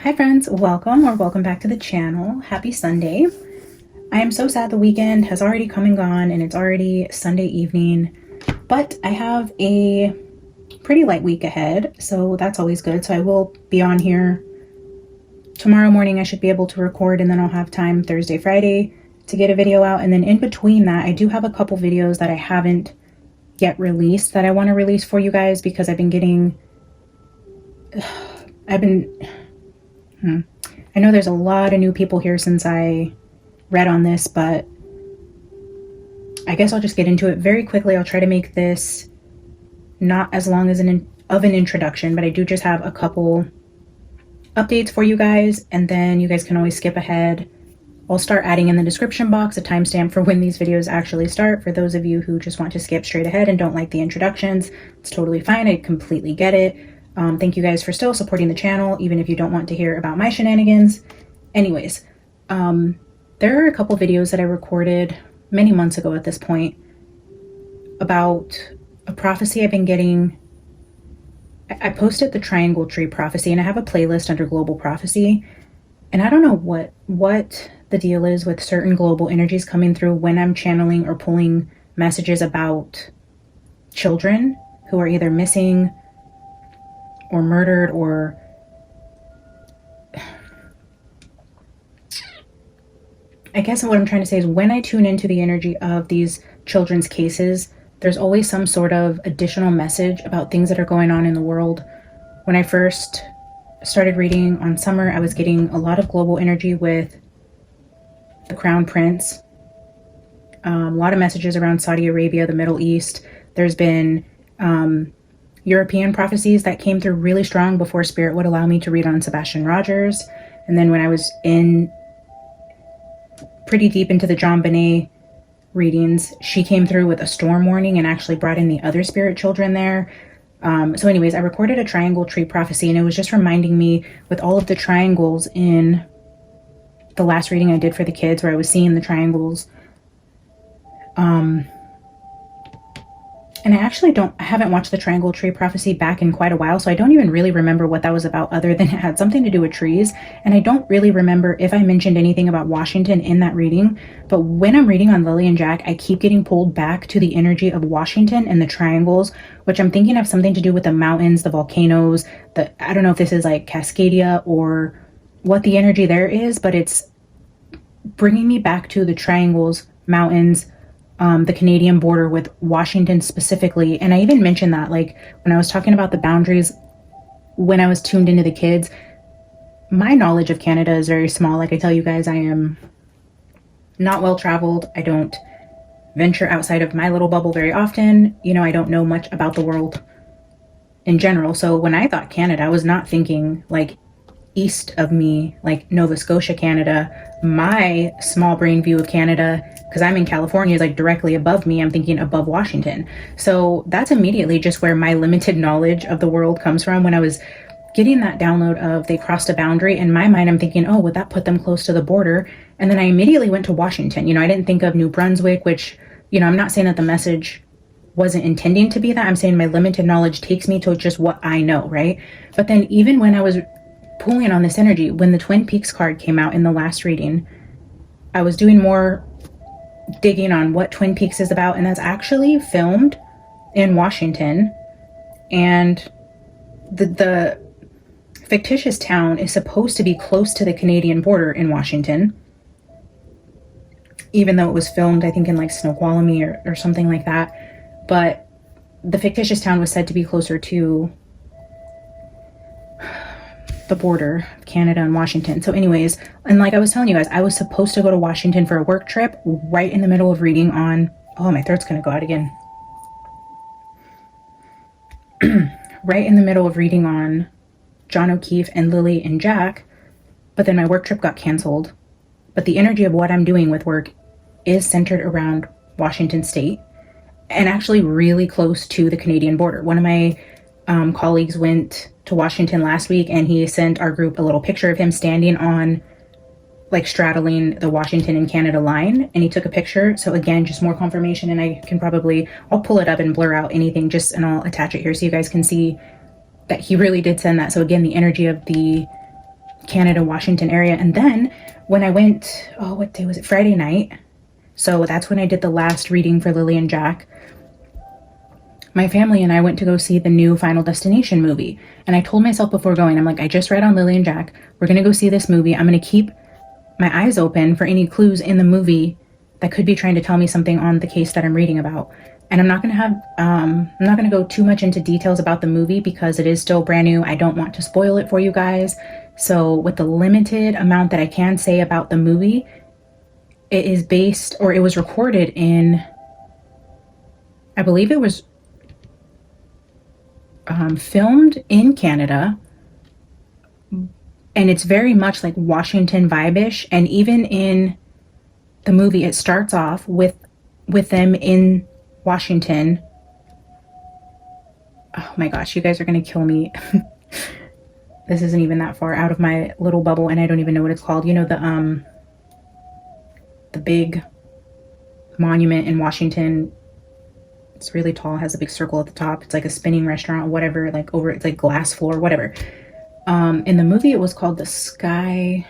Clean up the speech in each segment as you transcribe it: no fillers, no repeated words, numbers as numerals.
Hi friends, welcome back to the channel. Happy Sunday. I am so sad the weekend has already come and gone and it's already Sunday evening, but I have a pretty light week ahead, so that's always good. So I will be on here tomorrow morning. I should be able to record, and then I'll have time Thursday, Friday to get a video out. And then in between that, I do have a couple videos that I haven't yet released that I want to release for you guys because I've been getting I know there's a lot of new people here since I read on this, but I guess I'll just get into it very quickly. I'll try to make this not as long as an introduction, but I do just have a couple updates for you guys, and then you guys can always skip ahead. I'll start adding in the description box a timestamp for when these videos actually start. For those of you who just want to skip straight ahead and don't like the introductions, it's totally fine. I completely get it. Thank you guys for still supporting the channel, even if you don't want to hear about my shenanigans. Anyways, there are a couple videos that I recorded many months ago at this point about a prophecy I've been getting. I posted the triangle tree prophecy, and I have a playlist under global prophecy. And I don't know what the deal is with certain global energies coming through when I'm channeling or pulling messages about children who are either missing or murdered, or I guess what I'm trying to say is when I tune into the energy of these children's cases, there's always some sort of additional message about things that are going on in the world. When I first started reading on Summer, I was getting a lot of global energy with the Crown Prince, a lot of messages around Saudi Arabia, the Middle East. There's been European prophecies that came through really strong before Spirit would allow me to read on Sebastian Rogers. And then when I was in pretty deep into the John Bonet readings, she came through with a storm warning and actually brought in the other spirit children there. So anyways, I recorded a triangle tree prophecy, and it was just reminding me with all of the triangles in the last reading I did for the kids, where I was seeing the triangles. And I haven't watched the triangle tree prophecy back in quite a while, so I don't even really remember what that was about, other than it had something to do with trees. And I don't really remember if I mentioned anything about Washington in that reading, but when I'm reading on Lilly and Jack, I keep getting pulled back to the energy of Washington and the triangles, which I'm thinking have something to do with the mountains, the volcanoes, I don't know if this is like Cascadia or what the energy there is, but it's bringing me back to the triangles, mountains, the Canadian border with Washington specifically. And I even mentioned that, like, when I was talking about the boundaries, when I was tuned into the kids, my knowledge of Canada is very small. Like I tell you guys, I am not well traveled. I don't venture outside of my little bubble very often. You know, I don't know much about the world in general. So when I thought Canada, I was not thinking like east of me, like Nova Scotia, Canada. My small brain view of Canada, because I'm in California, is like directly above me. I'm thinking above Washington. So that's immediately just where my limited knowledge of the world comes from. When I was getting that download of they crossed a boundary, in my mind, I'm thinking, oh, would that put them close to the border? And then I immediately went to Washington. You know, I didn't think of New Brunswick, which, you know, I'm not saying that the message wasn't intending to be that. I'm saying my limited knowledge takes me to just what I know, right? But then even when I was pulling on this energy, when the Twin Peaks card came out in the last reading, I was doing more digging on what Twin Peaks is about, and that's actually filmed in Washington. And the fictitious town is supposed to be close to the Canadian border in Washington, even though it was filmed, I think, in like Snoqualmie or something like that. But the fictitious town was said to be closer to the border of Canada and Washington. So anyways, and like I was telling you guys, I was supposed to go to Washington for a work trip right in the middle of reading on, oh, my throat's gonna go out again. Right in the middle of reading on John O'Keefe and Lilly and Jack, but then my work trip got canceled. But the energy of what I'm doing with work is centered around Washington State, and actually really close to the Canadian border. One of my colleagues went to Washington last week, and he sent our group a little picture of him standing on, like, straddling the Washington and Canada line, and he took a picture. So again, just more confirmation, and I'll pull it up and blur out anything, and I'll attach it here so you guys can see that he really did send that. So again, the energy of the Canada, Washington area. And then when I went, oh, what day was it? Friday night. So that's when I did the last reading for Lilly and Jack. My family and I went to go see the new Final Destination movie. And I told myself before going, I'm like, I just read on Lilly and Jack. We're going to go see this movie. I'm going to keep my eyes open for any clues in the movie that could be trying to tell me something on the case that I'm reading about. And I'm not going to go too much into details about the movie because it is still brand new. I don't want to spoil it for you guys. So with the limited amount that I can say about the movie, it is based, or it was recorded in, I believe it was filmed in Canada, and it's very much like Washington vibe-ish. And even in the movie, it starts off with them in Washington. Oh my gosh, you guys are gonna kill me. This isn't even that far out of my little bubble, and I don't even know what it's called. You know, the big monument in Washington. It's really tall, has a big circle at the top. It's like a spinning restaurant, whatever, like over, it's like glass floor, whatever. In the movie, it was called the Sky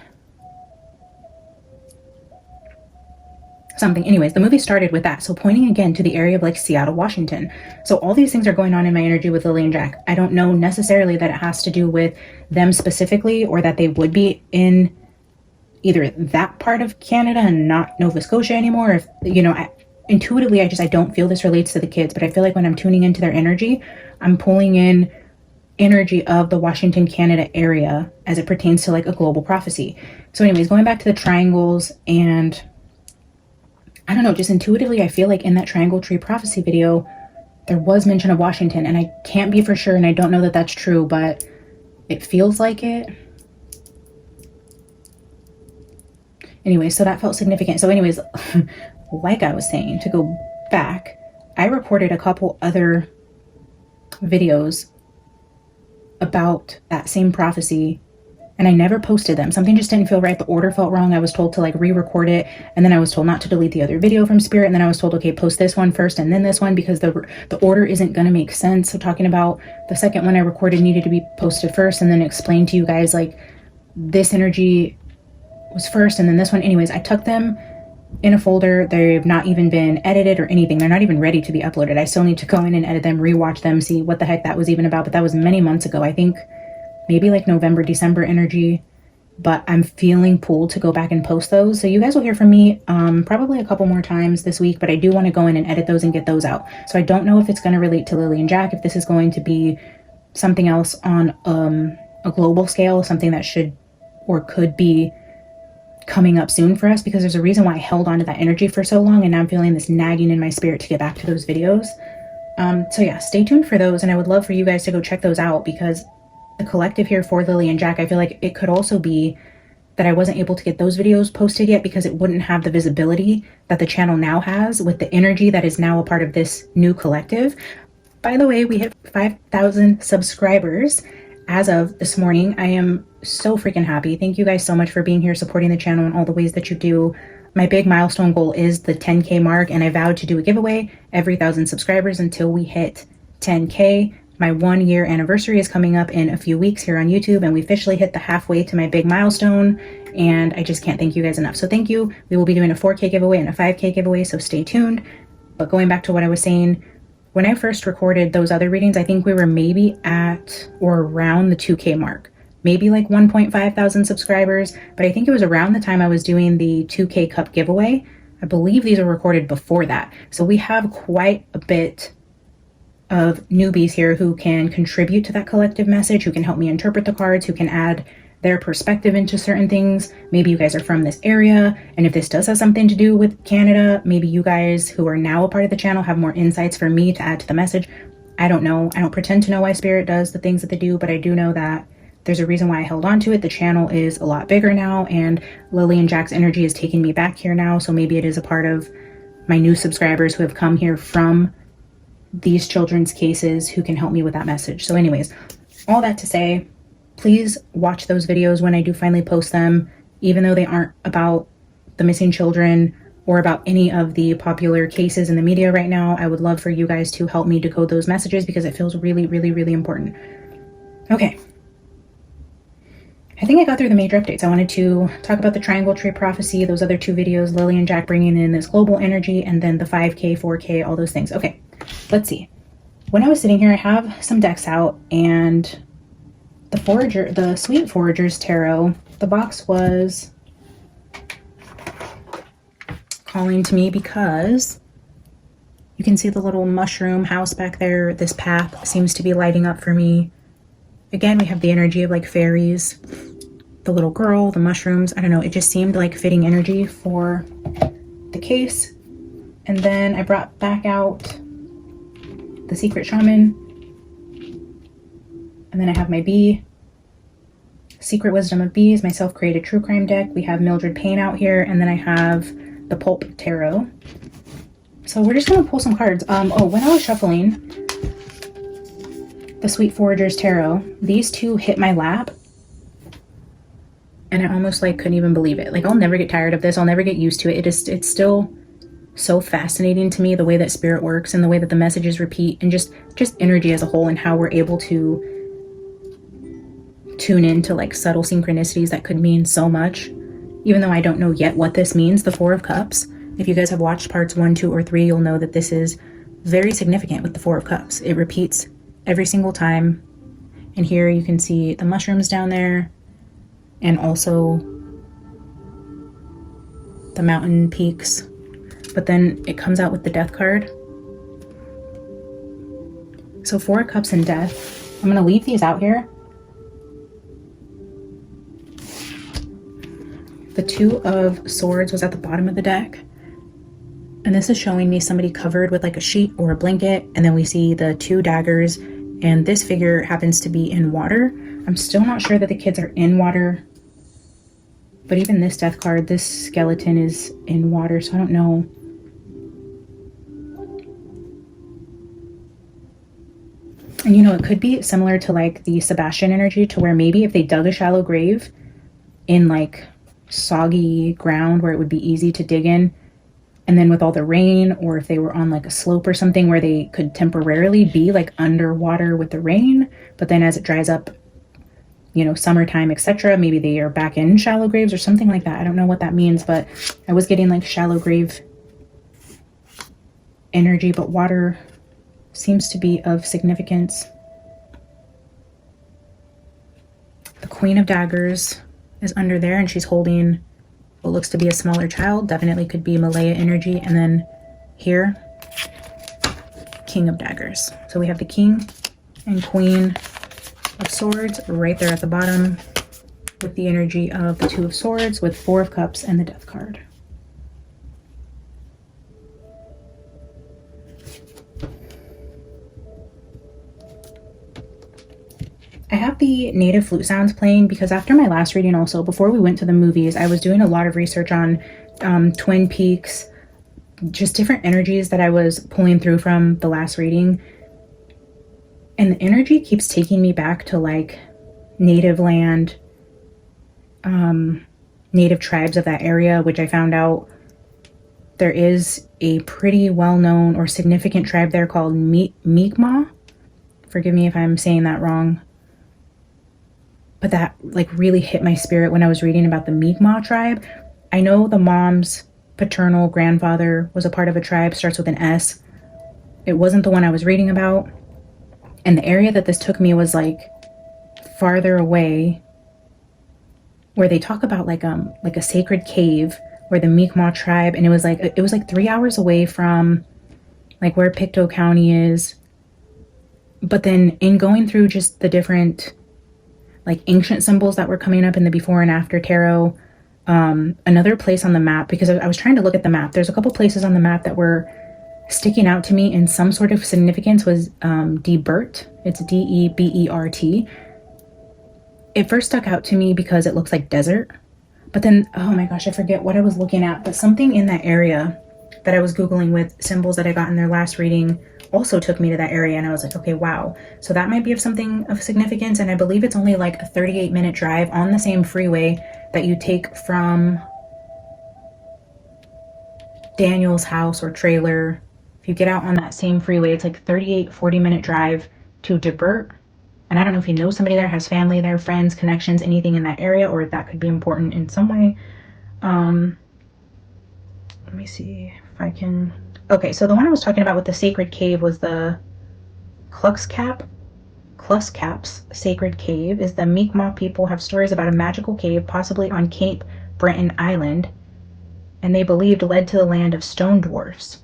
something. Anyways, the movie started with that. So pointing again to the area of like Seattle, Washington. So all these things are going on in my energy with Lilly and Jack. I don't know necessarily that it has to do with them specifically, or that they would be in either that part of Canada and not Nova Scotia anymore. If, you know, intuitively, I don't feel this relates to the kids, but I feel like when I'm tuning into their energy, I'm pulling in energy of the Washington, Canada area as it pertains to like a global prophecy. So anyways, going back to the triangles, and I don't know, just intuitively, I feel like in that triangle tree prophecy video, there was mention of Washington, and I can't be for sure, and I don't know that that's true, but it feels like it. Anyway, so that felt significant. So anyways, like I was saying, to go back, I recorded a couple other videos about that same prophecy, and I never posted them. Something just didn't feel right. The order felt wrong. I was told to like re-record it, and then I was told not to delete the other video from Spirit, and then I was told, okay, post this one first and then this one, because the order isn't going to make sense. So talking about the second one I recorded needed to be posted first, and then explain to you guys like this energy was first and then this one. Anyways, I took them in a folder. They've not even been edited or anything. They're not even ready to be uploaded. I still need to go in and edit them, rewatch them, see what the heck that was even about. But that was many months ago. I think maybe like November, December energy. But I'm feeling pulled to go back and post those. So you guys will hear from me probably a couple more times this week, but I do want to go in and edit those and get those out. So I don't know if it's going to relate to Lilly and Jack, if this is going to be something else on a global scale, something that should or could be coming up soon for us, because there's a reason why I held on to that energy for so long, and now I'm feeling this nagging in my spirit to get back to those videos. So yeah, stay tuned for those, and I would love for you guys to go check those out, because the collective here for Lilly and Jack, I feel like it could also be that I wasn't able to get those videos posted yet because it wouldn't have the visibility that the channel now has with the energy that is now a part of this new collective. By the way, we hit 5,000 subscribers as of this morning. I am so freaking happy. Thank you guys so much for being here, supporting the channel in all the ways that you do. My big milestone goal is the 10K mark, and I vowed to do a giveaway every 1,000 subscribers until we hit 10K. My 1-year anniversary is coming up in a few weeks here on YouTube, and we officially hit the halfway to my big milestone, and I just can't thank you guys enough. So thank you. We will be doing a 4K giveaway and a 5K giveaway, so stay tuned. But going back to what I was saying, when I first recorded those other readings, I think we were maybe at or around the 2K mark, maybe like 1.5 thousand subscribers, but I think it was around the time I was doing the 2K cup giveaway. I believe these were recorded before that. So we have quite a bit of newbies here who can contribute to that collective message, who can help me interpret the cards, who can add their perspective into certain things. Maybe you guys are from this area, and if this does have something to do with Canada, maybe you guys who are now a part of the channel have more insights for me to add to the message. I don't know. I don't pretend to know why Spirit does the things that they do, but I do know that there's a reason why I held on to it. The channel is a lot bigger now, and Lilly and Jack's energy is taking me back here now, so maybe it is a part of my new subscribers who have come here from these children's cases who can help me with that message. So anyways, all that to say, please watch those videos when I do finally post them, even though they aren't about the missing children or about any of the popular cases in the media right now. I would love for you guys to help me decode those messages because it feels really, really, really important. Okay. I think I got through the major updates. I wanted to talk about the triangle tree prophecy, those other 2 videos, Lilly and Jack bringing in this global energy, and then the 5K, 4K, all those things. Okay, let's see. When I was sitting here, I have some decks out, and the Sweet Foragers Tarot, the box was calling to me because you can see the little mushroom house back there. This path seems to be lighting up for me. Again, we have the energy of like fairies, the little girl, the mushrooms. I don't know. It just seemed like fitting energy for the case. And then I brought back out the Secret Shaman. And then I have my bee, Secret Wisdom of Bees, my self-created true crime deck. We have Mildred Payne out here. And then I have the Pulp Tarot. So we're just going to pull some cards. When I was shuffling the Sweet Foragers Tarot, these 2 hit my lap. And I almost like couldn't even believe it. Like, I'll never get tired of this. I'll never get used to it. It's still so fascinating to me, the way that spirit works and the way that the messages repeat, and just energy as a whole, and how we're able to tune into like subtle synchronicities that could mean so much. Even though I don't know yet what this means, the 4 of Cups. If you guys have watched parts 1, 2, or 3, you'll know that this is very significant with the 4 of Cups. It repeats every single time. And here you can see the mushrooms down there, and also the mountain peaks. But then it comes out with the Death card. So 4 of Cups and Death. I'm going to leave these out here. The 2 of Swords was at the bottom of the deck. And this is showing me somebody covered with like a sheet or a blanket. And then we see the 2 daggers. And this figure happens to be in water. I'm still not sure that the kids are in water. But even this Death card, this skeleton is in water. So I don't know. And you know, it could be similar to like the Sebastian energy, to where maybe if they dug a shallow grave in like soggy ground where it would be easy to dig in, and then with all the rain, or if they were on like a slope or something where they could temporarily be like underwater with the rain, but then as it dries up, you know, summertime, etc., maybe they are back in shallow graves or something like that. I don't know what that means, but I was getting like shallow grave energy, but water seems to be of significance. The Queen of Daggers is under there, and she's holding what looks to be a smaller child. Definitely could be Malaya energy. And then here, King of Daggers. So we have the King and Queen of Swords right there at the bottom, with the energy of the 2 of Swords, with 4 of Cups and the Death card. I have the native flute sounds playing because after my last reading, also before we went to the movies, I was doing a lot of research on Twin Peaks, just different energies that I was pulling through from the last reading. And the energy keeps taking me back to like native land, native tribes of that area, which I found out there is a pretty well-known or significant tribe there called Mi'kmaq. Forgive me if I'm saying that wrong. But that like really hit my spirit when I was reading about the Mi'kmaq tribe. I know the mom's paternal grandfather was a part of a tribe, starts with an S. It wasn't the one I was reading about. And the area that this took me was like farther away, where they talk about like a sacred cave where the Mi'kmaq tribe, and it was like 3 hours away from like where Pictou County is. But then in going through just the different like ancient symbols that were coming up in the before and after tarot, another place on the map, because I was trying to look at the map, there's a couple places on the map that were sticking out to me in some sort of significance. Was Debert. It's Debert. It first stuck out to me because it looks like desert, but then, oh my gosh, I forget what I was looking at, but something in that area that I was Googling with symbols that I got in their last reading also took me to that area, and I was like, okay, wow, so that might be of something of significance. And I believe it's only like a 38-minute drive on the same freeway that you take from Daniel's house or trailer. If you get out on that same freeway, it's like 40-minute drive to Debert. And I don't know if he knows somebody there, has family there, friends, connections, anything in that area, or if that could be important in some way. Let me see if I can... Okay, so the one I was talking about with the sacred cave was the Kluskap's sacred cave. Is the Mi'kmaq people have stories about a magical cave, possibly on Cape Breton Island, and they believed led to the land of stone dwarfs.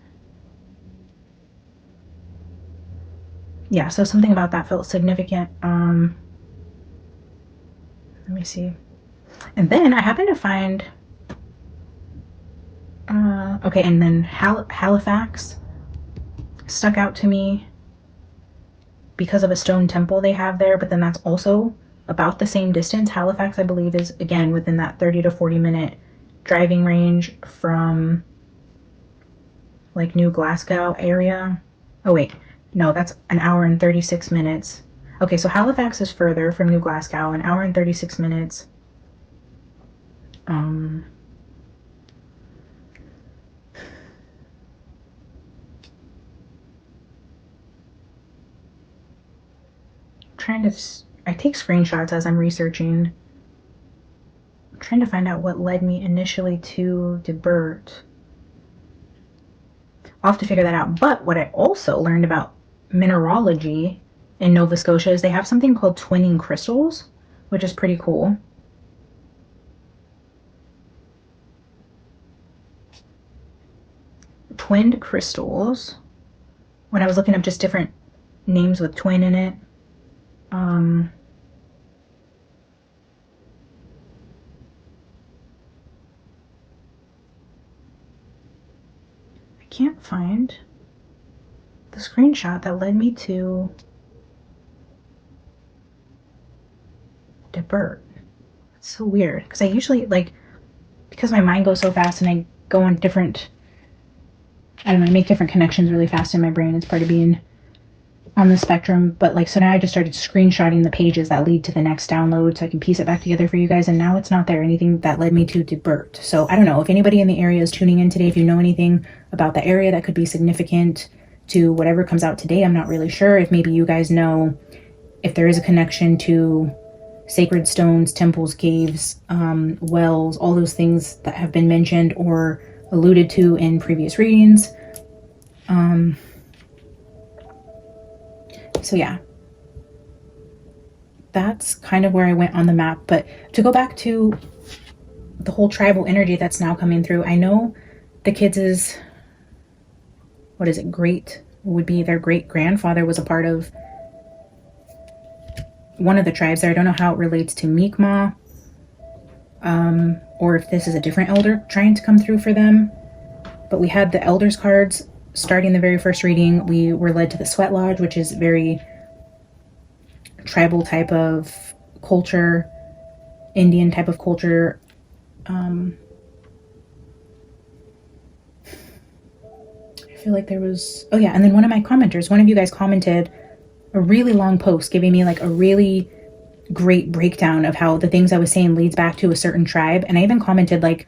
Yeah, so something about that felt significant. Let me see. And then I happened to find... okay, and then Halifax stuck out to me because of a stone temple they have there, but then that's also about the same distance. Halifax, I believe, is, again, within that 30 to 40 minute driving range from, like, New Glasgow area. Oh, wait. No, that's an hour and 36 minutes. Okay, so Halifax is further from New Glasgow, an hour and 36 minutes. Trying to... I take screenshots as I'm researching. I'm trying to find out what led me initially to Debert. I'll have to figure that out. But what I also learned about mineralogy in Nova Scotia is they have something called twinning crystals, which is pretty cool. Twinned crystals. When I was looking up just different names with twin in it, I can't find the screenshot that led me to Debert. It's so weird because I usually, like, because my mind goes so fast and I go on different, I don't know, I make different connections really fast in my brain. It's part of being on the spectrum. But, like, so now I just started screenshotting the pages that lead to the next download so I can piece it back together for you guys, and now it's not there, anything that led me to Debert. So I don't know if anybody in the area is tuning in today. If you know anything about the area that could be significant to whatever comes out today, I'm not really sure. If maybe you guys know if there is a connection to sacred stones, temples, caves, wells, all those things that have been mentioned or alluded to in previous readings. So yeah, that's kind of where I went on the map. But to go back to the whole tribal energy that's now coming through, I know the kids' what is it, would be their great grandfather was a part of one of the tribes there. I don't know how it relates to Mi'kmaq, or if this is a different elder trying to come through for them. But we had the elders cards starting the very first reading. We were led to the Sweat Lodge, which is very tribal type of culture, Indian type of culture. I feel like there was, oh yeah, and then one of my commenters, one of you guys commented a really long post giving me like a really great breakdown of how the things I was saying leads back to a certain tribe. And I even commented like,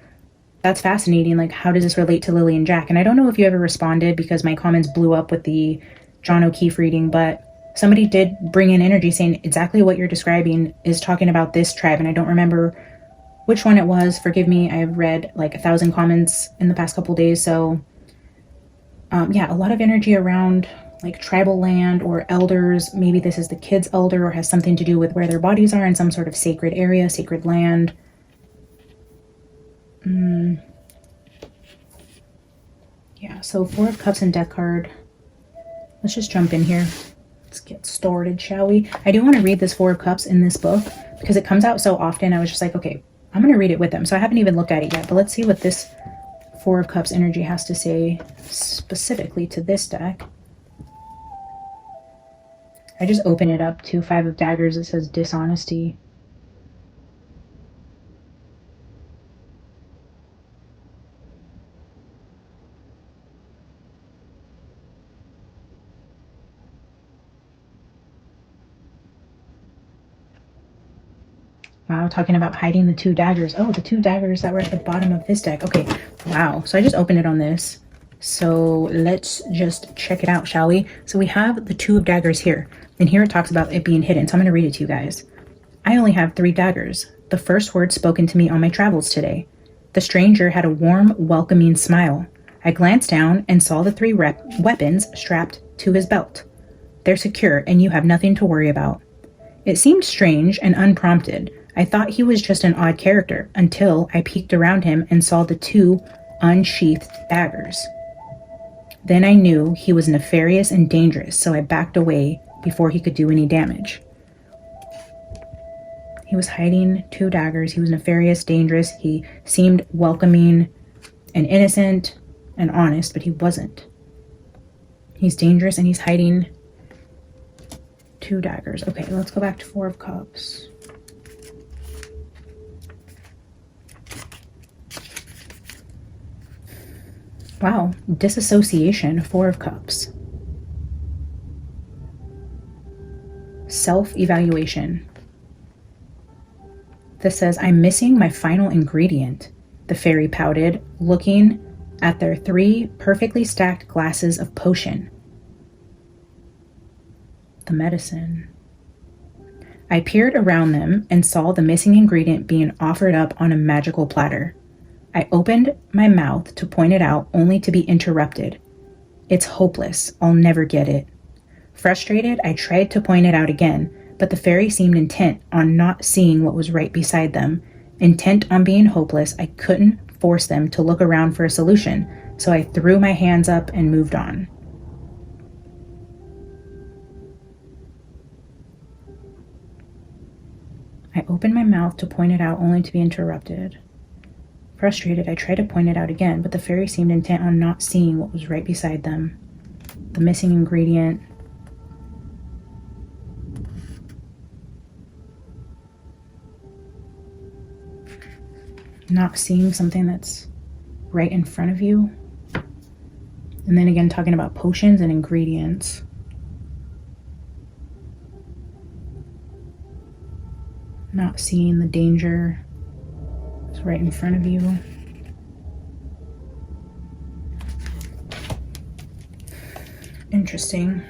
that's fascinating. Like, how does this relate to Lilly and Jack? And I don't know if you ever responded because my comments blew up with the John O'Keefe reading, but somebody did bring in energy saying exactly what you're describing is talking about this tribe. And I don't remember which one it was. Forgive me. I've read like 1,000 comments in the past couple days. So yeah, a lot of energy around like tribal land or elders. Maybe this is the kid's elder or has something to do with where their bodies are in some sort of sacred area, sacred land. Yeah, so Four of Cups and Death card. Let's just jump in here. Let's get started, shall we? I do want to read this Four of Cups in this book because it comes out so often. I was just like, okay, I'm going to read it with them. So I haven't even looked at it yet, but let's see what this Four of Cups energy has to say specifically to this deck. I just open it up to Five of Daggers. It says dishonesty. Wow, talking about hiding the two daggers. Oh, the two daggers that were at the bottom of this deck. Okay, wow. So I just opened it on this. So let's just check it out, shall we? So we have the Two of Daggers here. And here it talks about it being hidden. So I'm going to read it to you guys. I only have 3 daggers, the first word spoken to me on my travels today. The stranger had a warm, welcoming smile. I glanced down and saw the 3 weapons strapped to his belt. They're secure and you have nothing to worry about. It seemed strange and unprompted. I thought he was just an odd character until I peeked around him and saw the 2 unsheathed daggers. Then I knew he was nefarious and dangerous, so I backed away before he could do any damage. He was hiding 2 daggers. He was nefarious, dangerous. He seemed welcoming and innocent and honest, but he wasn't. He's dangerous and he's hiding 2 daggers. Okay, let's go back to 4 of Cups. Wow, disassociation, 4 of Cups. Self-evaluation. This says, I'm missing my final ingredient. The fairy pouted, looking at their 3 perfectly stacked glasses of potion. The medicine. I peered around them and saw the missing ingredient being offered up on a magical platter. I opened my mouth to point it out, only to be interrupted. It's hopeless. I'll never get it. Frustrated, I tried to point it out again, but the fairy seemed intent on not seeing what was right beside them. Intent on being hopeless, I couldn't force them to look around for a solution, so I threw my hands up and moved on. I opened my mouth to point it out, only to be interrupted. Frustrated, I tried to point it out again, but the fairy seemed intent on not seeing what was right beside them. The missing ingredient. Not seeing something that's right in front of you. And then again, talking about potions and ingredients. Not seeing the danger is right in front of you. Interesting.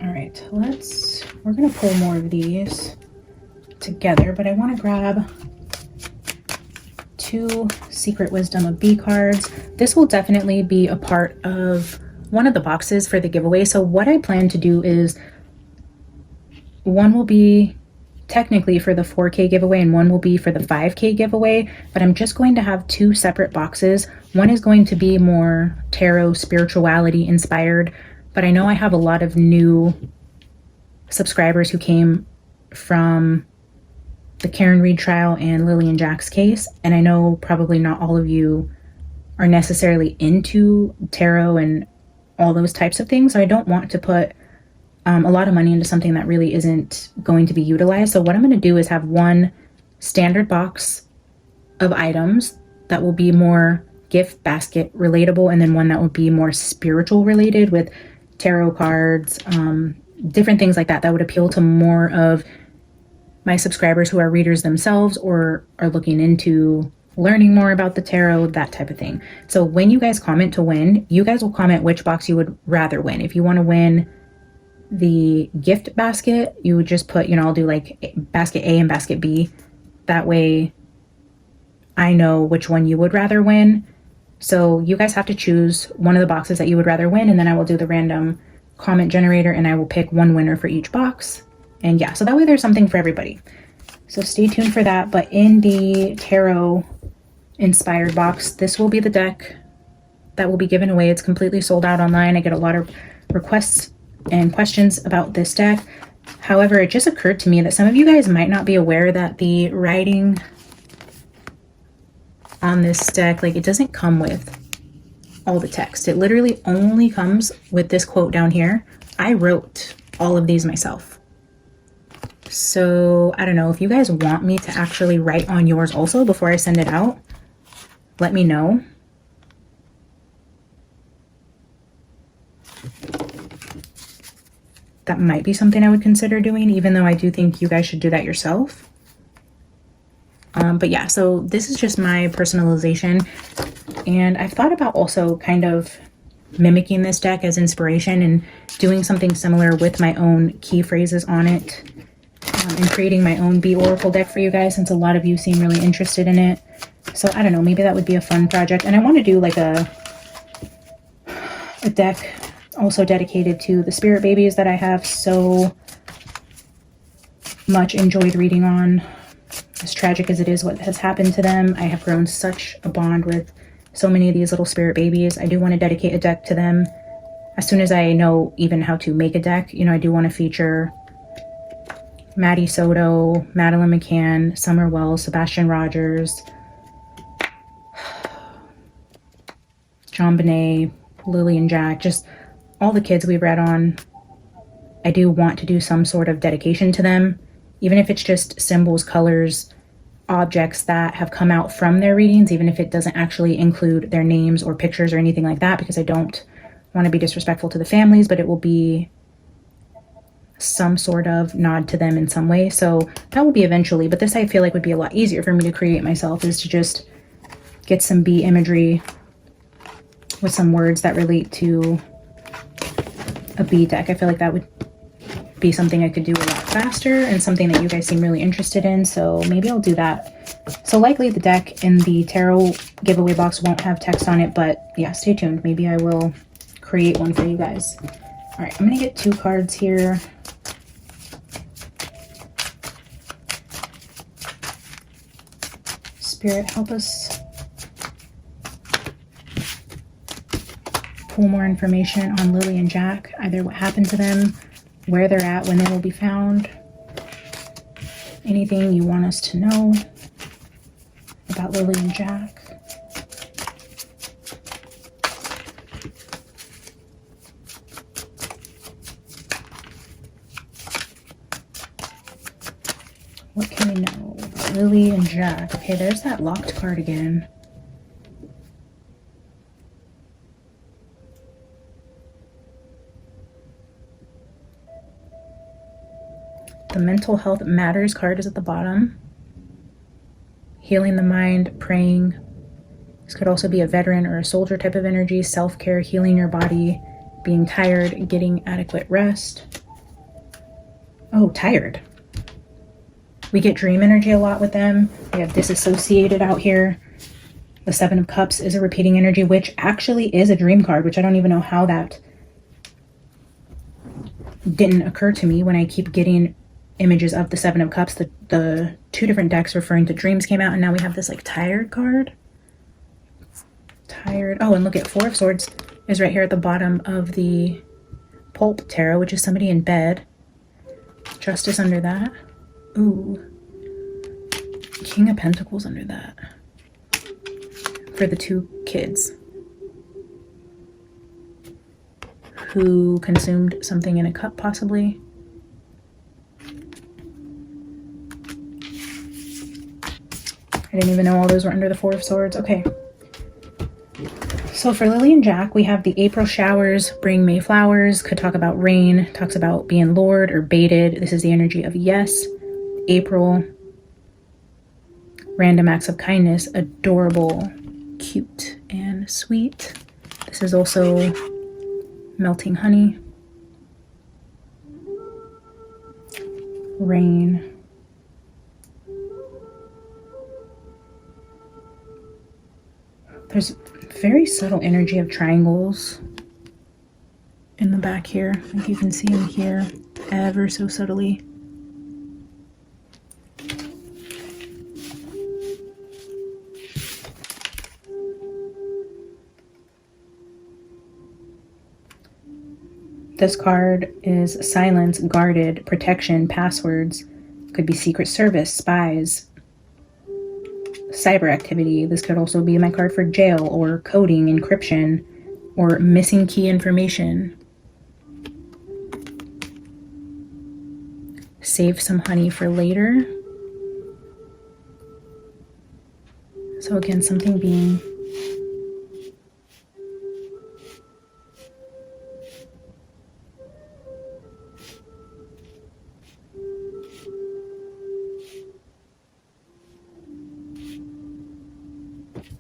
All right, we're gonna pull more of these together, but I want to grab 2 Secret Wisdom of B cards. This will definitely be a part of one of the boxes for the giveaway. So what I plan to do is one will be technically for the 4K giveaway and one will be for the 5K giveaway, but I'm just going to have 2 separate boxes. One is going to be more tarot spirituality inspired, but I know I have a lot of new subscribers who came from the Karen Reed trial and Lilly and Jack's case, and I know probably not all of you are necessarily into tarot and all those types of things, so I don't want to put a lot of money into something that really isn't going to be utilized. So what I'm going to do is have one standard box of items that will be more gift basket relatable, and then one that will be more spiritual related with tarot cards, different things like that that would appeal to more of my subscribers who are readers themselves or are looking into learning more about the tarot, that type of thing. So when you guys comment to win, you guys will comment which box you would rather win. If you want to win the gift basket, you would just put, I'll do like basket A and basket B. That way I know which one you would rather win. So you guys have to choose one of the boxes that you would rather win, and then I will do the random comment generator and I will pick one winner for each box. And yeah, so that way there's something for everybody. So stay tuned for that. But in the tarot inspired box, this will be the deck that will be given away. It's completely sold out online. I get a lot of requests and questions about this deck. However, it just occurred to me that some of you guys might not be aware that the writing on this deck, like, it doesn't come with all the text. It literally only comes with this quote down here. I wrote all of these myself. So I don't know if you guys want me to actually write on yours also before I send it out. Let me know. That might be something I would consider doing, even though I do think you guys should do that yourself. But yeah, so this is just my personalization. And I've thought about also kind of mimicking this deck as inspiration and doing something similar with my own key phrases on it, and creating my own Bee Oracle deck for you guys, since a lot of you seem really interested in it. So I don't know, maybe that would be a fun project. And I want to do like a deck also dedicated to the spirit babies that I have so much enjoyed reading on. As tragic as it is what has happened to them, I have grown such a bond with so many of these little spirit babies. I do want to dedicate a deck to them as soon as I know even how to make a deck. You know, I do want to feature Maddie Soto, Madeline McCann, Summer Wells, Sebastian Rogers, John Bonet, Lilly and Jack, just all the kids we've read on. I do want to do some sort of dedication to them, even if it's just symbols, colors, objects that have come out from their readings, even if it doesn't actually include their names or pictures or anything like that, because I don't want to be disrespectful to the families, but it will be some sort of nod to them in some way. So that will be eventually, but this I feel like would be a lot easier for me to create myself, is to just get some bee imagery with some words that relate to a bee deck. I feel like that would be something I could do a lot faster and something that you guys seem really interested in. So maybe I'll do that. So likely the deck in the tarot giveaway box won't have text on it, but yeah, stay tuned. Maybe I will create one for you guys. All right, I'm gonna get 2 cards here. Spirit, help us pull more information on Lilly and Jack, either what happened to them, where they're at, when they will be found, anything you want us to know about Lilly and Jack. What can we know about Lilly and Jack? Okay, there's that locked card again. The mental health matters card is at the bottom. Healing the mind, praying. This could also be a veteran or a soldier type of energy. Self-care, healing your body, being tired, getting adequate rest. Oh, tired. We get dream energy a lot with them. We have disassociated out here. The 7 of Cups is a repeating energy, which actually is a dream card, which I don't even know how that didn't occur to me when I keep getting images of the 7 of Cups. The 2 different decks referring to dreams came out, and now we have this like tired card. Tired. Oh, and look at 4 of Swords is right here at the bottom of the Pulp Tarot, which is somebody in bed. Justice under that. Ooh. King of Pentacles under that. For the 2 kids who consumed something in a cup, possibly. I didn't even know all those were under the 4 of Swords. Okay. So for Lilly and Jack, we have the April showers bring May flowers. Could talk about rain. Talks about being lured or baited. This is the energy of yes. April. Random acts of kindness. Adorable, cute, and sweet. This is also melting honey. Rain. There's very subtle energy of triangles in the back here. Like you can see them here ever so subtly. This card is silence, guarded, protection, passwords. Could be Secret Service, spies, cyber activity. This could also be my card for jail or coding, encryption, or missing key information. Save some honey for later. So again, something being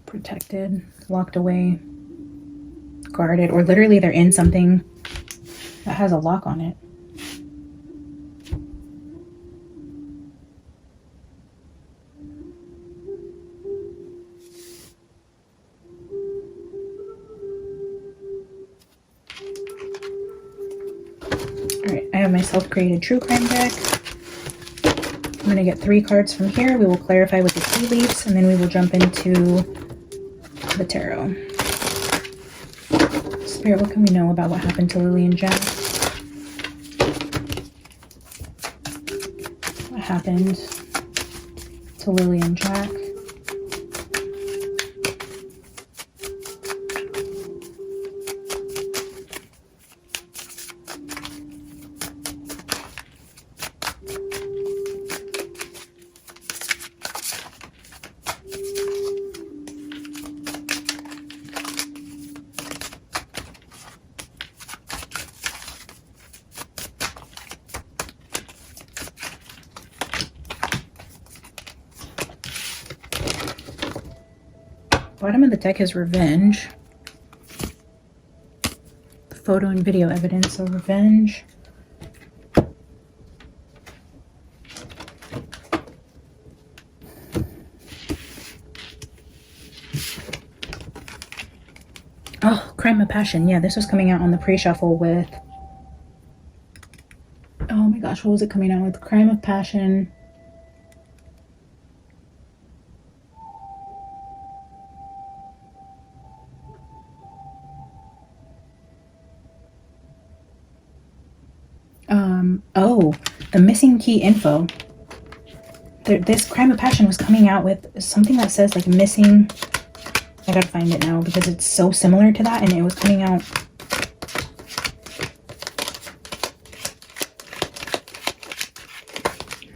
protected, locked away, guarded, or literally they're in something that has a lock on it. Alright, I have my self-created true crime deck. I'm going to get 3 cards from here. We will clarify with the tea leaves, and then we will jump into the tarot. Spirit, what can we know about what happened to Lilly and Jack? What happened to Lilly and Jack? Bottom of the deck is revenge. The photo and video evidence of revenge. Oh, crime of passion. Yeah, this was coming out on the pre-shuffle with... Oh my gosh, what was it coming out with? Crime of passion. Oh, the missing key info. This crime of passion was coming out with something that says like missing. I gotta find it now because it's so similar to that, and it was coming out.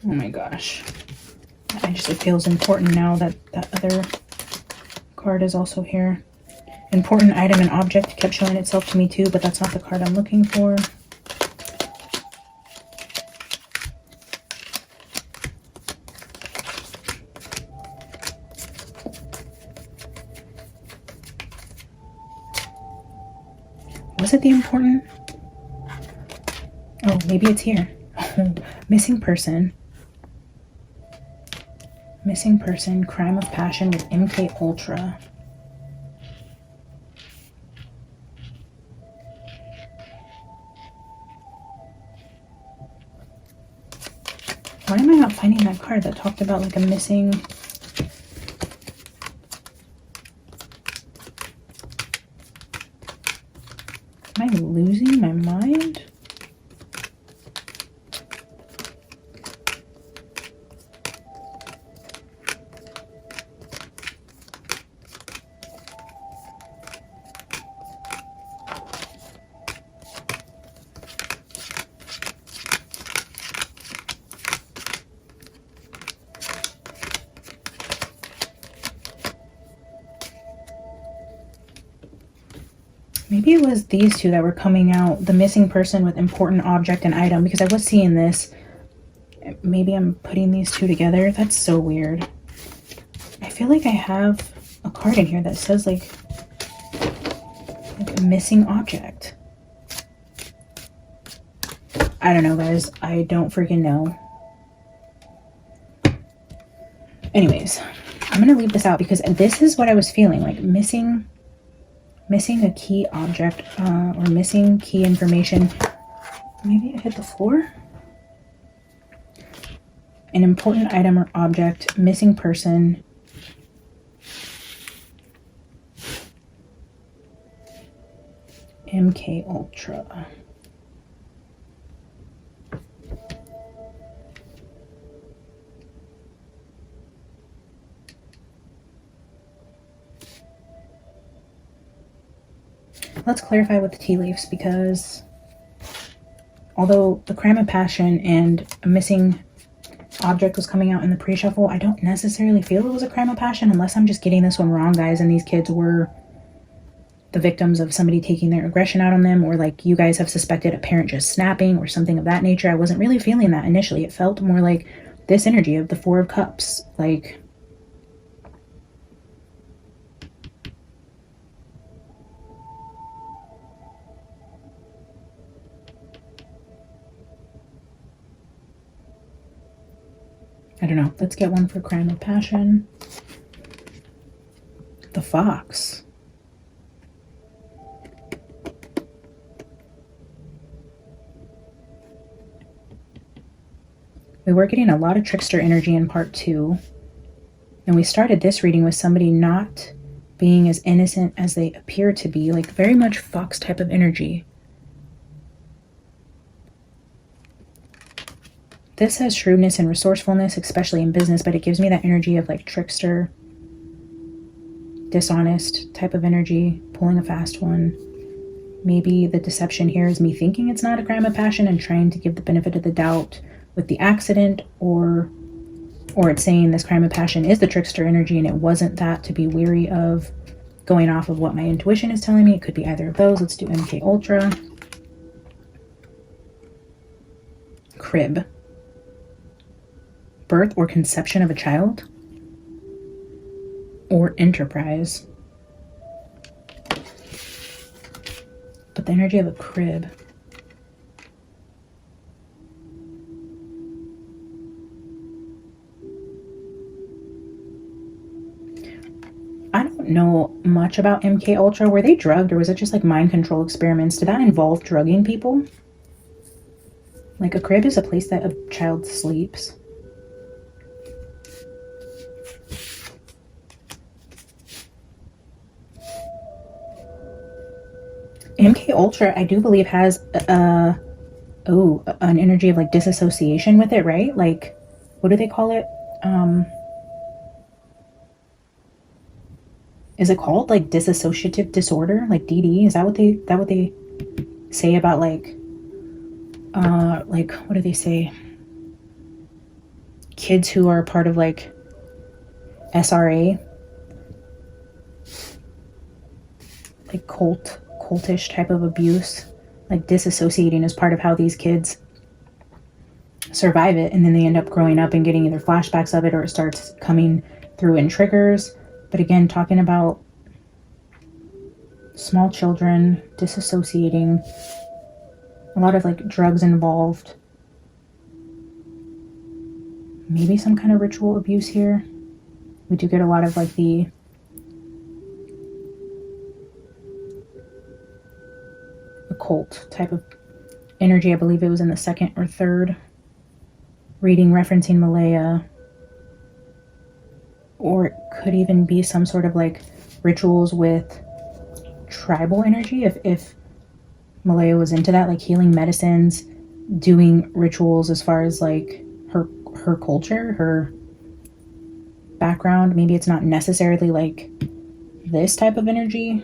Oh my gosh. It feels important now that that other card is also here. Important item and object kept showing itself to me too, but that's not the card I'm looking for. Was it the important? Oh, maybe it's here. Oh, missing person. Missing person, crime of passion with MK Ultra. Why am I not finding that card that talked about like a missing... Am I losing my mind? Maybe it was these two that were coming out, the missing person with important object and item, because I was seeing this. Maybe I'm putting these two together. That's so weird. I feel like I have a card in here that says like a missing object. I don't know, guys. I don't freaking know. Anyways, I'm gonna leave this out because this is what I was feeling, like missing a key object or missing key information. Maybe I hit the floor. An important item or object, missing person. MK Ultra. Let's clarify with the tea leaves, because although the crime of passion and a missing object was coming out in the pre-shuffle, I don't necessarily feel it was a crime of passion, unless I'm just getting this one wrong, guys, and these kids were the victims of somebody taking their aggression out on them, or like you guys have suspected a parent just snapping or something of that nature. I wasn't really feeling that initially. It felt more like this energy of the Four of Cups, like don't know. Let's get one for crime of passion. The fox. We were getting a lot of trickster energy in part 2. And we started this reading with somebody not being as innocent as they appear to be, like very much fox type of energy. This has shrewdness and resourcefulness, especially in business, but it gives me that energy of like trickster, dishonest type of energy, pulling a fast one. Maybe the deception here is me thinking it's not a crime of passion and trying to give the benefit of the doubt with the accident, or it's saying this crime of passion is the trickster energy and it wasn't that, to be weary of going off of what my intuition is telling me. It could be either of those. Let's do MK Ultra. Crib. Birth or conception of a child. Or enterprise. But the energy of a crib. I don't know much about MK Ultra. Were they drugged, or was it just like mind control experiments? Did that involve drugging people? Like a crib is a place that a child sleeps. MK Ultra, I do believe, has an energy of like disassociation with it, right? Like, what do they call it? Is it called like dissociative disorder, like DD? Is that what they say about like what do they say? Kids who are part of like SRA, like cultish type of abuse, like disassociating is part of how these kids survive it, and then they end up growing up and getting either flashbacks of it or it starts coming through in triggers. But again, talking about small children disassociating, a lot of like drugs involved, maybe some kind of ritual abuse here. We do get a lot of like the occult type of energy. I believe it was in the second or third reading referencing Malaya. Or it could even be some sort of like rituals with tribal energy, if Malaya was into that, like healing medicines, doing rituals as far as like her culture, her background. Maybe it's not necessarily like this type of energy.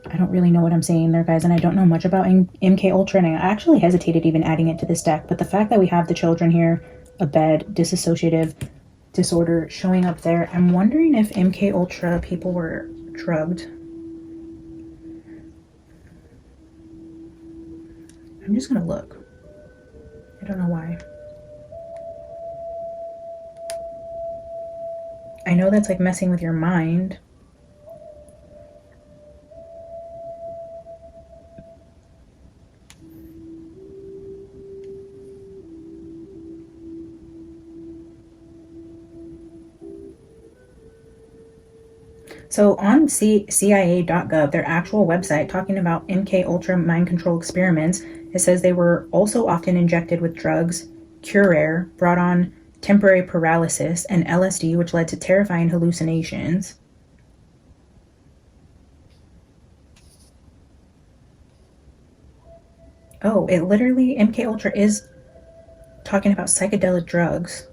I don't really know what I'm saying there, guys, and I don't know much about MK Ultra, and I actually hesitated even adding it to this deck, but the fact that we have the children here, a bed, dissociative disorder showing up there, I'm wondering if MK Ultra people were drugged. I'm just gonna look. I don't know why. I know that's like messing with your mind. So on CIA.gov, their actual website, talking about MK Ultra mind control experiments, it says they were also often injected with drugs, curare, brought on temporary paralysis, and LSD, which led to terrifying hallucinations. Oh, it literally, MK Ultra is talking about psychedelic drugs.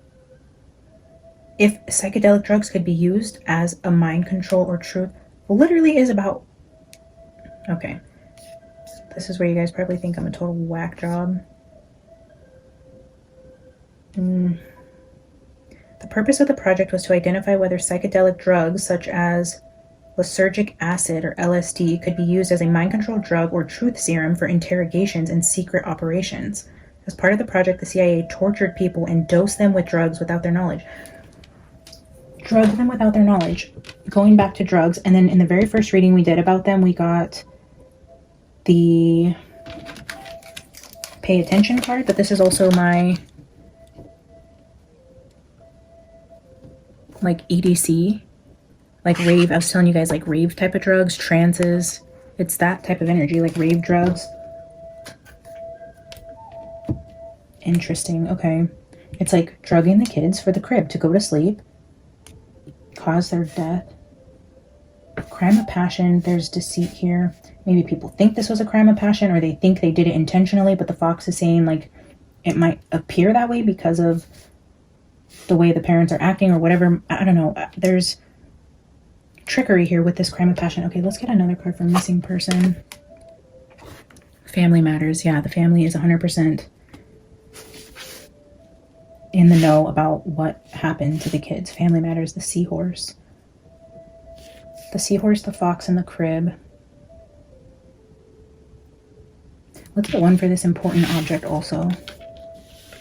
If psychedelic drugs could be used as a mind control or truth, literally is about, okay. This is where you guys probably think I'm a total whack job. The purpose of the project was to identify whether psychedelic drugs such as lysergic acid or LSD could be used as a mind control drug or truth serum for interrogations and secret operations. As part of the project, the CIA tortured people and dosed them with drugs without their knowledge. Drugged them without their knowledge. Going back to drugs, and then in the very first reading we did about them, we got the pay attention card, but this is also my like EDC, like rave. I was telling you guys, like rave type of drugs, trances. It's that type of energy, like rave drugs. Interesting. Okay. It's like drugging the kids for the crib to go to sleep, cause their death. Crime of passion. There's deceit here. Maybe people think this was a crime of passion, or they think they did it intentionally, but the fox is saying like it might appear that way because of the way the parents are acting or whatever. I don't know. There's trickery here with this crime of passion. Okay, let's get another card for missing person. Family matters. Yeah, the family is 100% in the know about what happened to the kids. Family matters. The seahorse. The seahorse, the fox, and the crib. Let's get one for this important object also.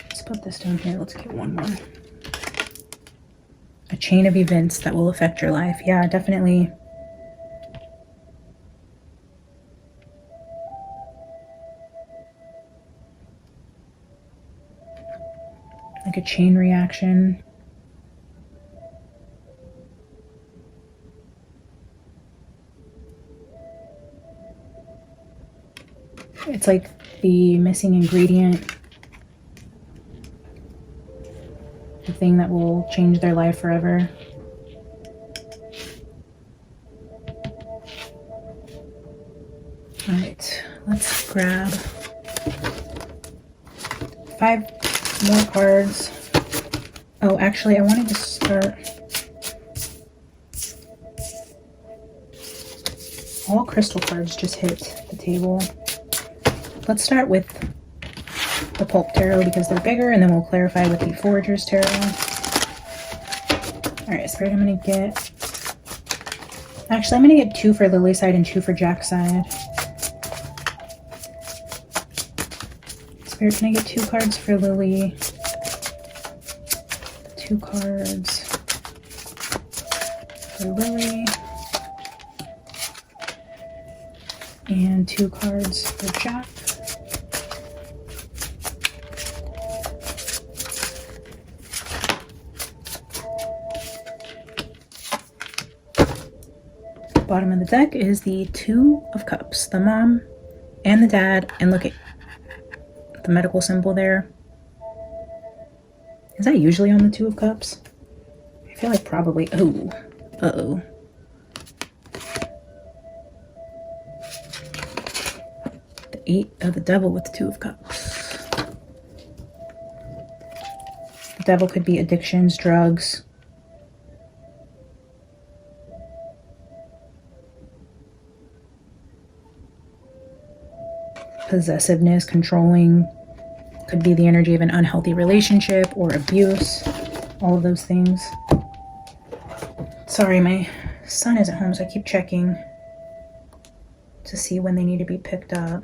Let's put this down here. Let's get one more. A chain of events that will affect your life. Yeah, definitely. Like a chain reaction. It's like the missing ingredient. The thing that will change their life forever. All right, let's grab 5 more cards. Oh, actually, I wanted to start. All crystal cards just hit the table. Let's start with the Pulp Tarot because they're bigger, and then we'll clarify with the Forager's Tarot. Alright, Spirit, I'm going to get... Actually, I'm going to get 2 for Lily's side and 2 for Jack's side. Spirit, can I get 2 cards for Lily? 2 cards for Lily. And 2 cards for Jack. Bottom of the deck is the 2 of Cups, the mom and the dad, and look at the medical symbol there. Is that usually on the 2 of Cups? I feel like probably. Oh, uh-oh. The 8 of the Devil with the 2 of Cups. The Devil could be addictions, drugs. Possessiveness, controlling, could be the energy of an unhealthy relationship or abuse, all of those things. Sorry, my son isn't home, so I keep checking to see when they need to be picked up.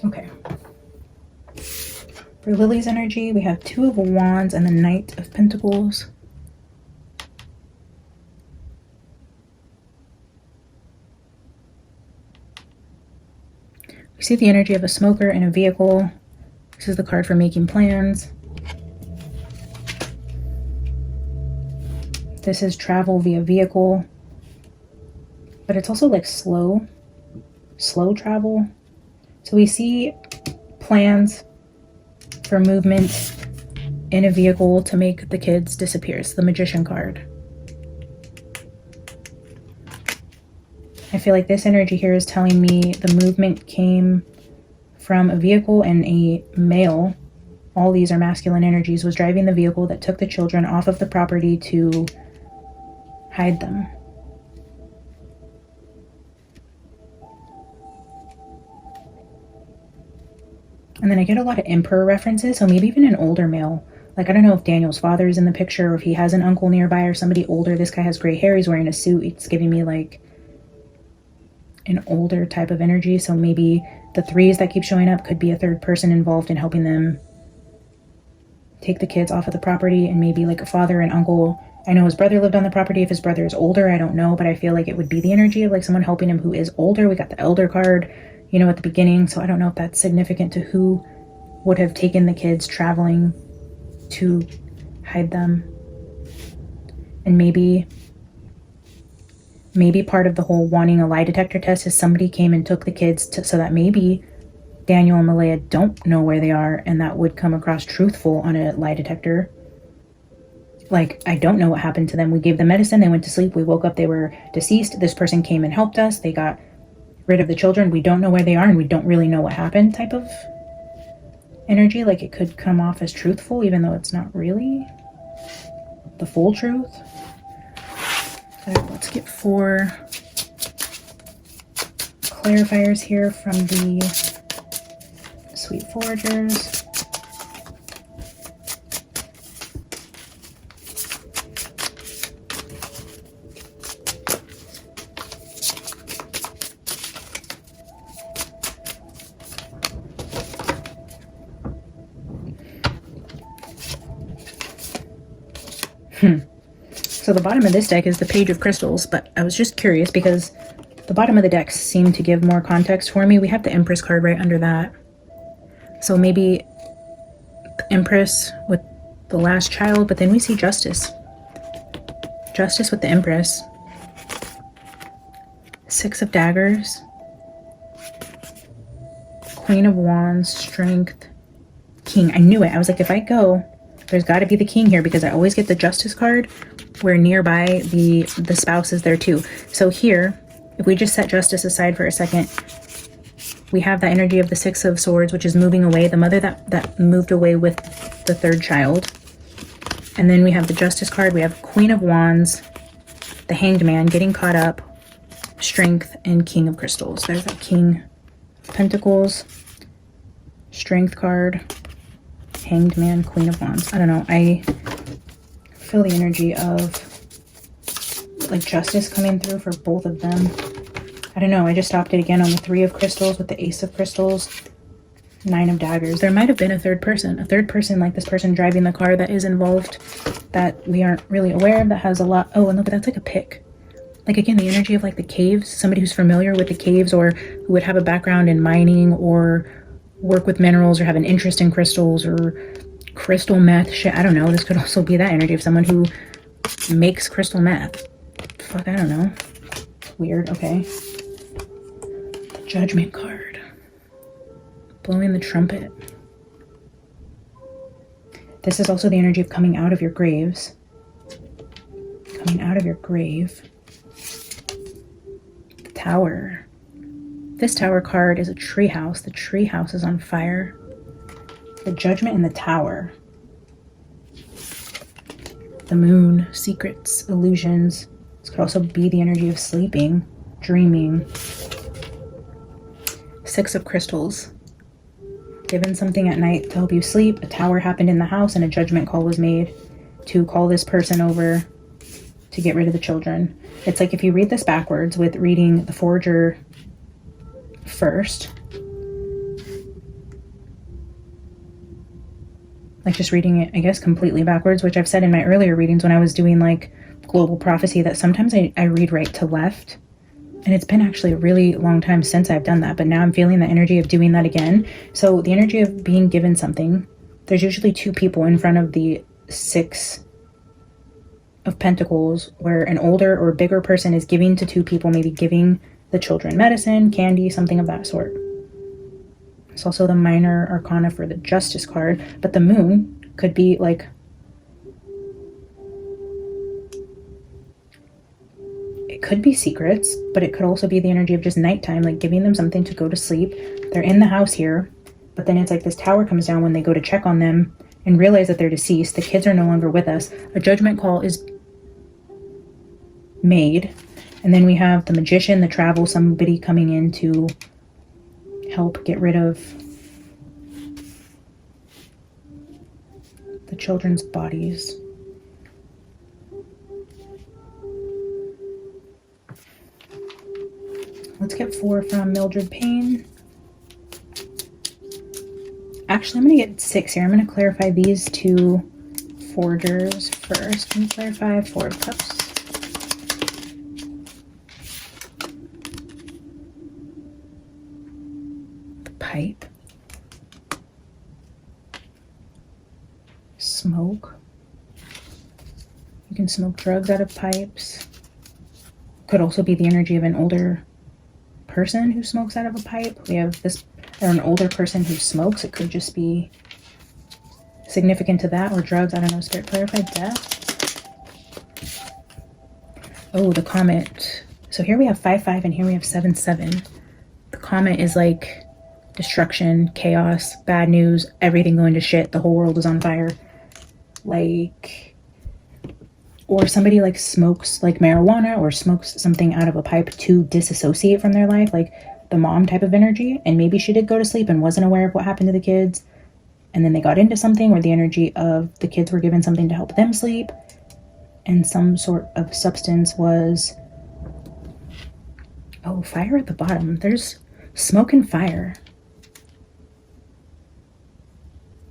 Okay. For Lily's energy, we have 2 of Wands and the Knight of Pentacles. We see the energy of a smoker in a vehicle. This is the card for making plans. This is travel via vehicle. But it's also like slow travel. So we see plans for movement in a vehicle to make the kids disappear. It's the Magician card. I feel like this energy here is telling me the movement came from a vehicle, and a male, all these are masculine energies, was driving the vehicle that took the children off of the property to hide them. And then I get a lot of emperor references, so maybe even an older male. Like, I don't know if Daniel's father is in the picture or if he has an uncle nearby or somebody older. This guy has gray hair. He's wearing a suit. It's giving me like an older type of energy. So maybe the threes that keep showing up could be a third person involved in helping them take the kids off of the property, and maybe like a father and uncle. I know his brother lived on the property. If his brother is older, I don't know, but I feel like it would be the energy of like someone helping him who is older. We got the elder card, you know, at the beginning. So I don't know if that's significant to who would have taken the kids traveling to hide them. And maybe part of the whole wanting a lie detector test is somebody came and took the kids so that maybe Daniel and Malaya don't know where they are, and that would come across truthful on a lie detector. Like, I don't know what happened to them. We gave them medicine, they went to sleep, we woke up, they were deceased. This person came and helped us, they got rid of the children, we don't know where they are, and we don't really know what happened type of energy. Like, it could come off as truthful, even though it's not really the full truth. So let's get 4 clarifiers here from the Sweet Foragers. So the bottom of this deck is the Page of Crystals, but I was just curious because the bottom of the decks seem to give more context for me. We have the Empress card right under that. So maybe the Empress with the last child, but then we see Justice. Justice with the Empress. 6 of Daggers. Queen of Wands, Strength, King. I knew it. I was like, if I go, there's got to be the King here because I always get the Justice card where nearby the spouse is there too. So here, if we just set Justice aside for a second, we have the energy of the 6 of Swords, which is moving away, the mother that moved away with the 3rd child. And then we have the Justice card, we have Queen of Wands, the Hanged Man, getting caught up, Strength, and King of Crystals. There's that King of Pentacles, Strength card, Hanged Man, Queen of Wands. I don't know, I feel the energy of like Justice coming through for both of them. I don't know, I just stopped it again on the 3 of Crystals with the Ace of Crystals, 9 of Daggers. There might have been a third person like this person driving the car that is involved that we aren't really aware of, that has a lot. Oh, and look, that's like a pick. Like, again, the energy of like the caves, somebody who's familiar with the caves or who would have a background in mining or work with minerals or have an interest in crystals or crystal meth shit. I don't know. This could also be that energy of someone who makes crystal meth. Fuck, I don't know. Weird. Okay. The Judgment card. Blowing the trumpet. This is also the energy of coming out of your graves. Coming out of your grave. The Tower. This Tower card is a treehouse. The treehouse is on fire. The Judgment and the Tower. The Moon, secrets, illusions. This could also be the energy of sleeping, dreaming. 6 of Crystals. Given something at night to help you sleep. A tower happened in the house and a judgment call was made to call this person over to get rid of the children. It's like if you read this backwards with reading the Forager first, like just reading it, I guess, completely backwards, which I've said in my earlier readings when I was doing like global prophecy that sometimes I read right to left. And it's been actually a really long time since I've done that, but now I'm feeling the energy of doing that again. So the energy of being given something, there's usually 2 people in front of the 6 of Pentacles where an older or bigger person is giving to 2 people, maybe giving the children medicine, candy, something of that sort. It's also the minor arcana for the Justice card, but the Moon could be like it could be secrets, but it could also be the energy of just nighttime, like giving them something to go to sleep. They're in the house here, but then it's like this tower comes down when they go to check on them and realize that they're deceased. The kids are no longer with us. A judgment call is made. And then we have the Magician, the Travel, somebody coming in to help get rid of the children's bodies. Let's get 4 from Mildred Payne. Actually, I'm going to get 6 here. I'm going to clarify these 2 forgers first. Can you clarify 4 of Cups? The pipe. Smoke. You can smoke drugs out of pipes. Could also be the energy of an older person who smokes out of a pipe. We have this, or an older person who smokes. It could just be significant to that, or drugs. I don't know. Spirit clarify death. Oh, the comet. So here we have 5-5 and here we have 7-7. The comet is like destruction, chaos, bad news, everything going to shit. The whole world is on fire. Like, or somebody like smokes like marijuana or smokes something out of a pipe to disassociate from their life, like the mom type of energy. And maybe she did go to sleep and wasn't aware of what happened to the kids. And then they got into something where the energy of the kids were given something to help them sleep. And some sort of substance was, oh, fire at the bottom. There's smoke and fire.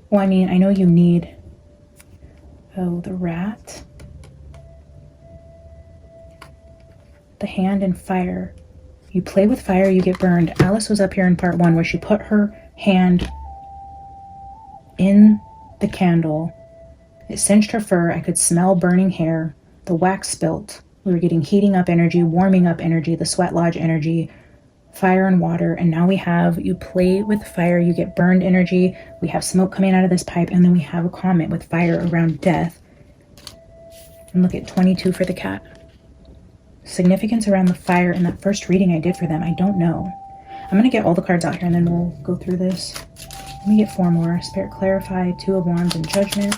Well, I mean, I know you need, oh, the rat. The hand and fire. You play with fire, you get burned. Alice was up here in part 1 where she put her hand in the candle. It singed her fur. I could smell burning hair. The wax spilt. We were getting heating up energy, warming up energy, the sweat lodge energy, fire and water. And now we have, you play with fire, you get burned energy. We have smoke coming out of this pipe. And then we have a comet with fire around death. And look at 22 for the cat. Significance around the fire in that first reading I did for them. I don't know. I'm going to get all the cards out here and then we'll go through this. Let me get 4 more. Spirit clarify, 2 of Wands and Judgment.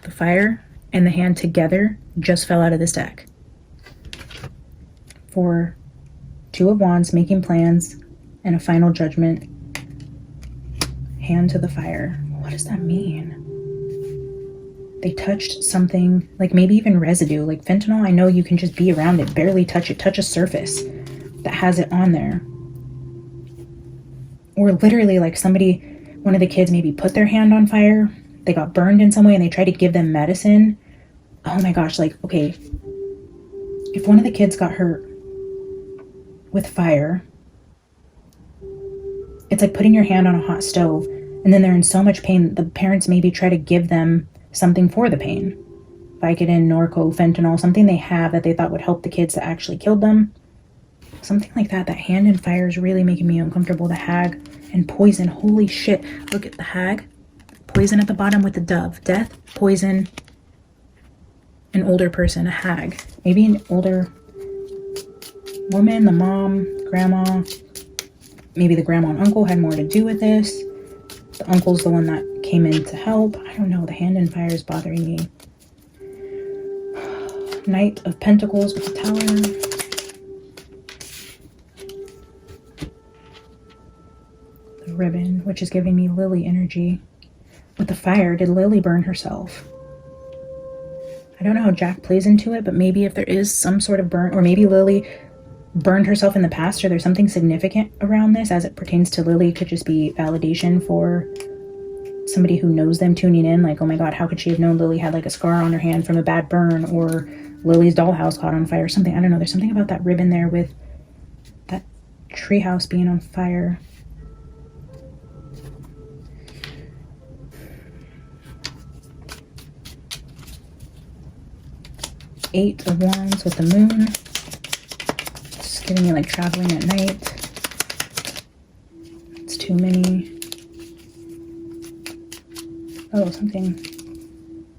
The fire and the hand together just fell out of this deck. For 2 of Wands, making plans, and a final judgment. Hand to the fire. What does that mean? They touched something, like maybe even residue, like fentanyl. I know you can just be around it, barely touch it, touch a surface that has it on there. Or literally like somebody, one of the kids maybe put their hand on fire, they got burned in some way and they tried to give them medicine. Oh my gosh, like, okay, if one of the kids got hurt with fire, it's like putting your hand on a hot stove and then they're in so much pain, the parents maybe try to give them something for the pain. Vicodin, Norco, fentanyl, something they have that they thought would help the kids that actually killed them. Something like that. That hand and fire is really making me uncomfortable. The hag and poison. Holy shit. Look at the hag. Poison at the bottom with the dove. Death, poison, an older person, a hag. Maybe an older woman, the mom, grandma. Maybe the grandma and uncle had more to do with this. The uncle's the one that came in to help. I don't know. The hand and fire is bothering me. Knight of Pentacles with the Tower. The ribbon, which is giving me Lily energy. With the fire, did Lily burn herself? I don't know how Jack plays into it, but maybe if there is some sort of burn, or maybe Lily burned herself in the past, or there's something significant around this as it pertains to Lily. It could just be validation for somebody who knows them tuning in, like, oh my god, how could she have known Lily had like a scar on her hand from a bad burn, or Lily's dollhouse caught on fire, something. I don't know. There's something about that ribbon there with that treehouse being on fire. Eight of Wands with the moon. It's giving me like traveling at night. It's too many. Oh, something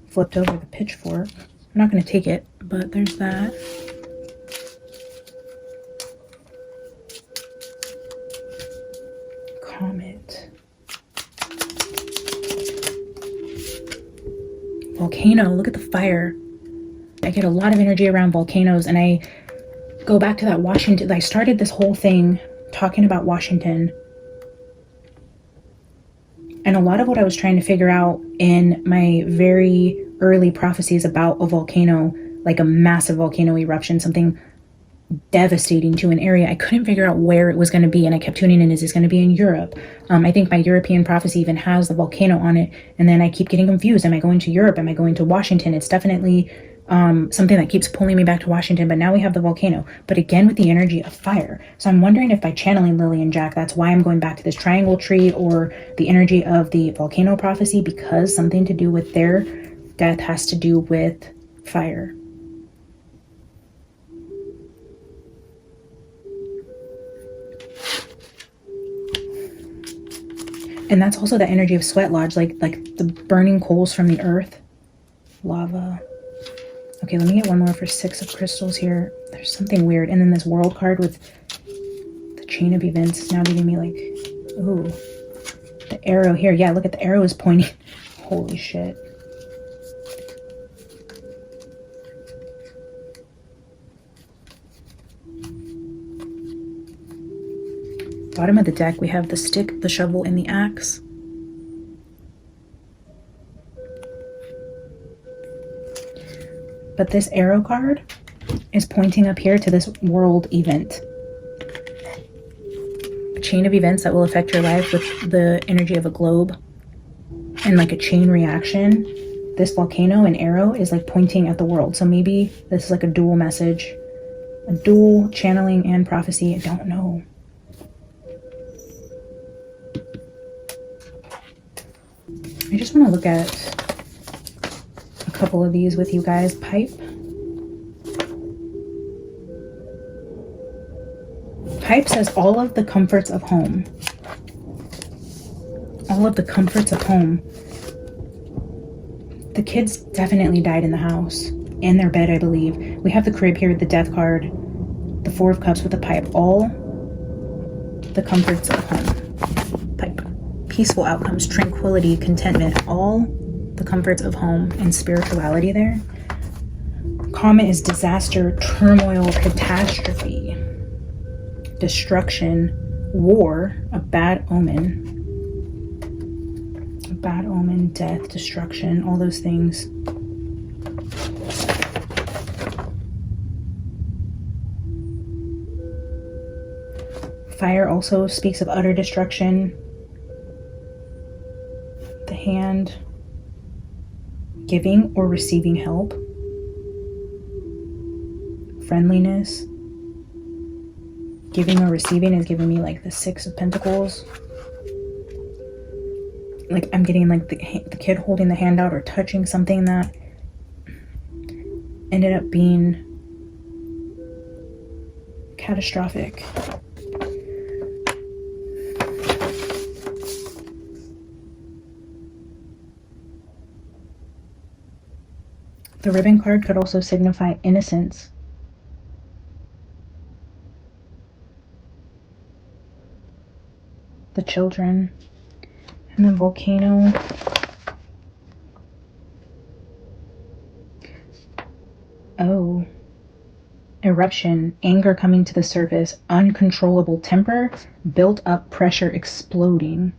flipped over the pitchfork. I'm not going to take it, but there's that. Comet. Volcano. Look at the fire. I get a lot of energy around volcanoes, and I go back to that Washington. I started this whole thing talking about Washington. And a lot of what I was trying to figure out in my very early prophecies about a volcano like a massive volcano eruption, something devastating to an area. I couldn't figure out where it was going to be, and I kept tuning in. Is this going to be in Europe? I think my European prophecy even has the volcano on it, and then I keep getting confused. Am I going to Europe? Am I going to Washington? It's definitely something that keeps pulling me back to Washington, but now we have the volcano, but again with the energy of fire. So I'm wondering if by channeling Lilly and Jack, that's why I'm going back to this triangle tree, or the energy of the volcano prophecy, because something to do with their death has to do with fire. And that's also the energy of sweat lodge, like the burning coals from the earth. Lava. Okay, let me get one more for 6 of crystals here. There's something weird. And then this world card with the chain of events is now giving me like, ooh, the arrow here. Yeah, look at the arrow is pointing. Holy shit. Bottom of the deck, we have the stick, the shovel, and the axe. But this arrow card is pointing up here to this world event. A chain of events that will affect your life with the energy of a globe. And like a chain reaction. This volcano and arrow is like pointing at the world. So maybe this is like a dual message. A dual channeling and prophecy. I don't know. I just want to look at a couple of these with you guys. Pipe. Pipe says all of the comforts of home. All of the comforts of home. The kids definitely died in the house. In their bed, I believe. We have the crib here, the death card. The 4 of cups with the pipe. All the comforts of home. Pipe. Peaceful outcomes, tranquility, contentment, all the comforts of home and spirituality there. Comet is disaster, turmoil, catastrophe, destruction, war, a bad omen. A bad omen, death, destruction, all those things. Fire also speaks of utter destruction. The hand, giving or receiving help. Friendliness. Giving or receiving is giving me like the 6 of Pentacles. Like I'm getting like the kid holding the hand out or touching something that ended up being catastrophic. The ribbon card could also signify innocence. The children. And the volcano. Oh. Eruption. Anger coming to the surface. Uncontrollable temper. Built up pressure exploding.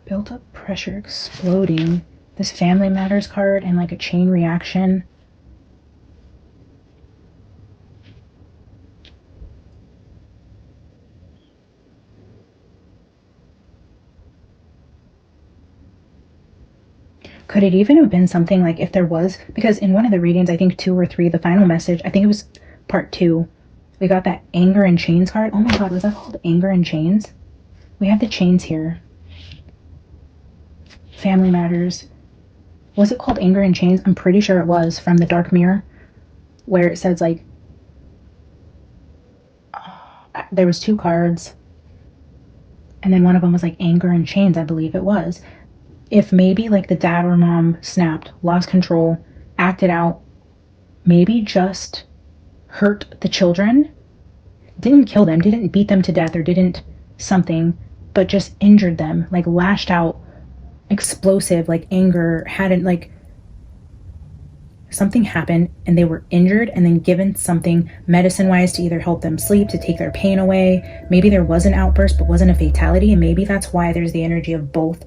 Built up pressure exploding. This family matters card and like a chain reaction. Could it even have been something like if there was, because in one of the readings, I think 2 or 3, the final message, I think it was part 2, we got that anger and chains card. Oh my god, was that called anger and chains? We have the chains here. Family matters. Was it called anger and chains? I'm pretty sure it was, from the dark mirror, where it says like there was 2 cards and then one of them was like anger and chains, I believe it was. If maybe like the dad or mom snapped, lost control, acted out, maybe just hurt the children, didn't kill them, didn't beat them to death or didn't something, but just injured them, like lashed out, explosive, like anger, hadn't like something happened and they were injured and then given something medicine wise to either help them sleep, to take their pain away. Maybe there was an outburst but wasn't a fatality, and maybe that's why there's the energy of both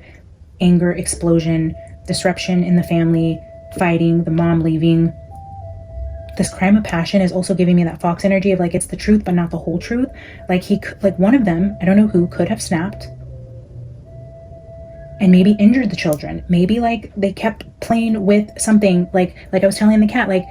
anger, explosion, disruption in the family, fighting, the mom leaving. This crime of passion is also giving me that fox energy of like, it's the truth, but not the whole truth. Like like one of them, I don't know who, could have snapped and maybe injured the children. Maybe like they kept playing with something like I was telling the cat, like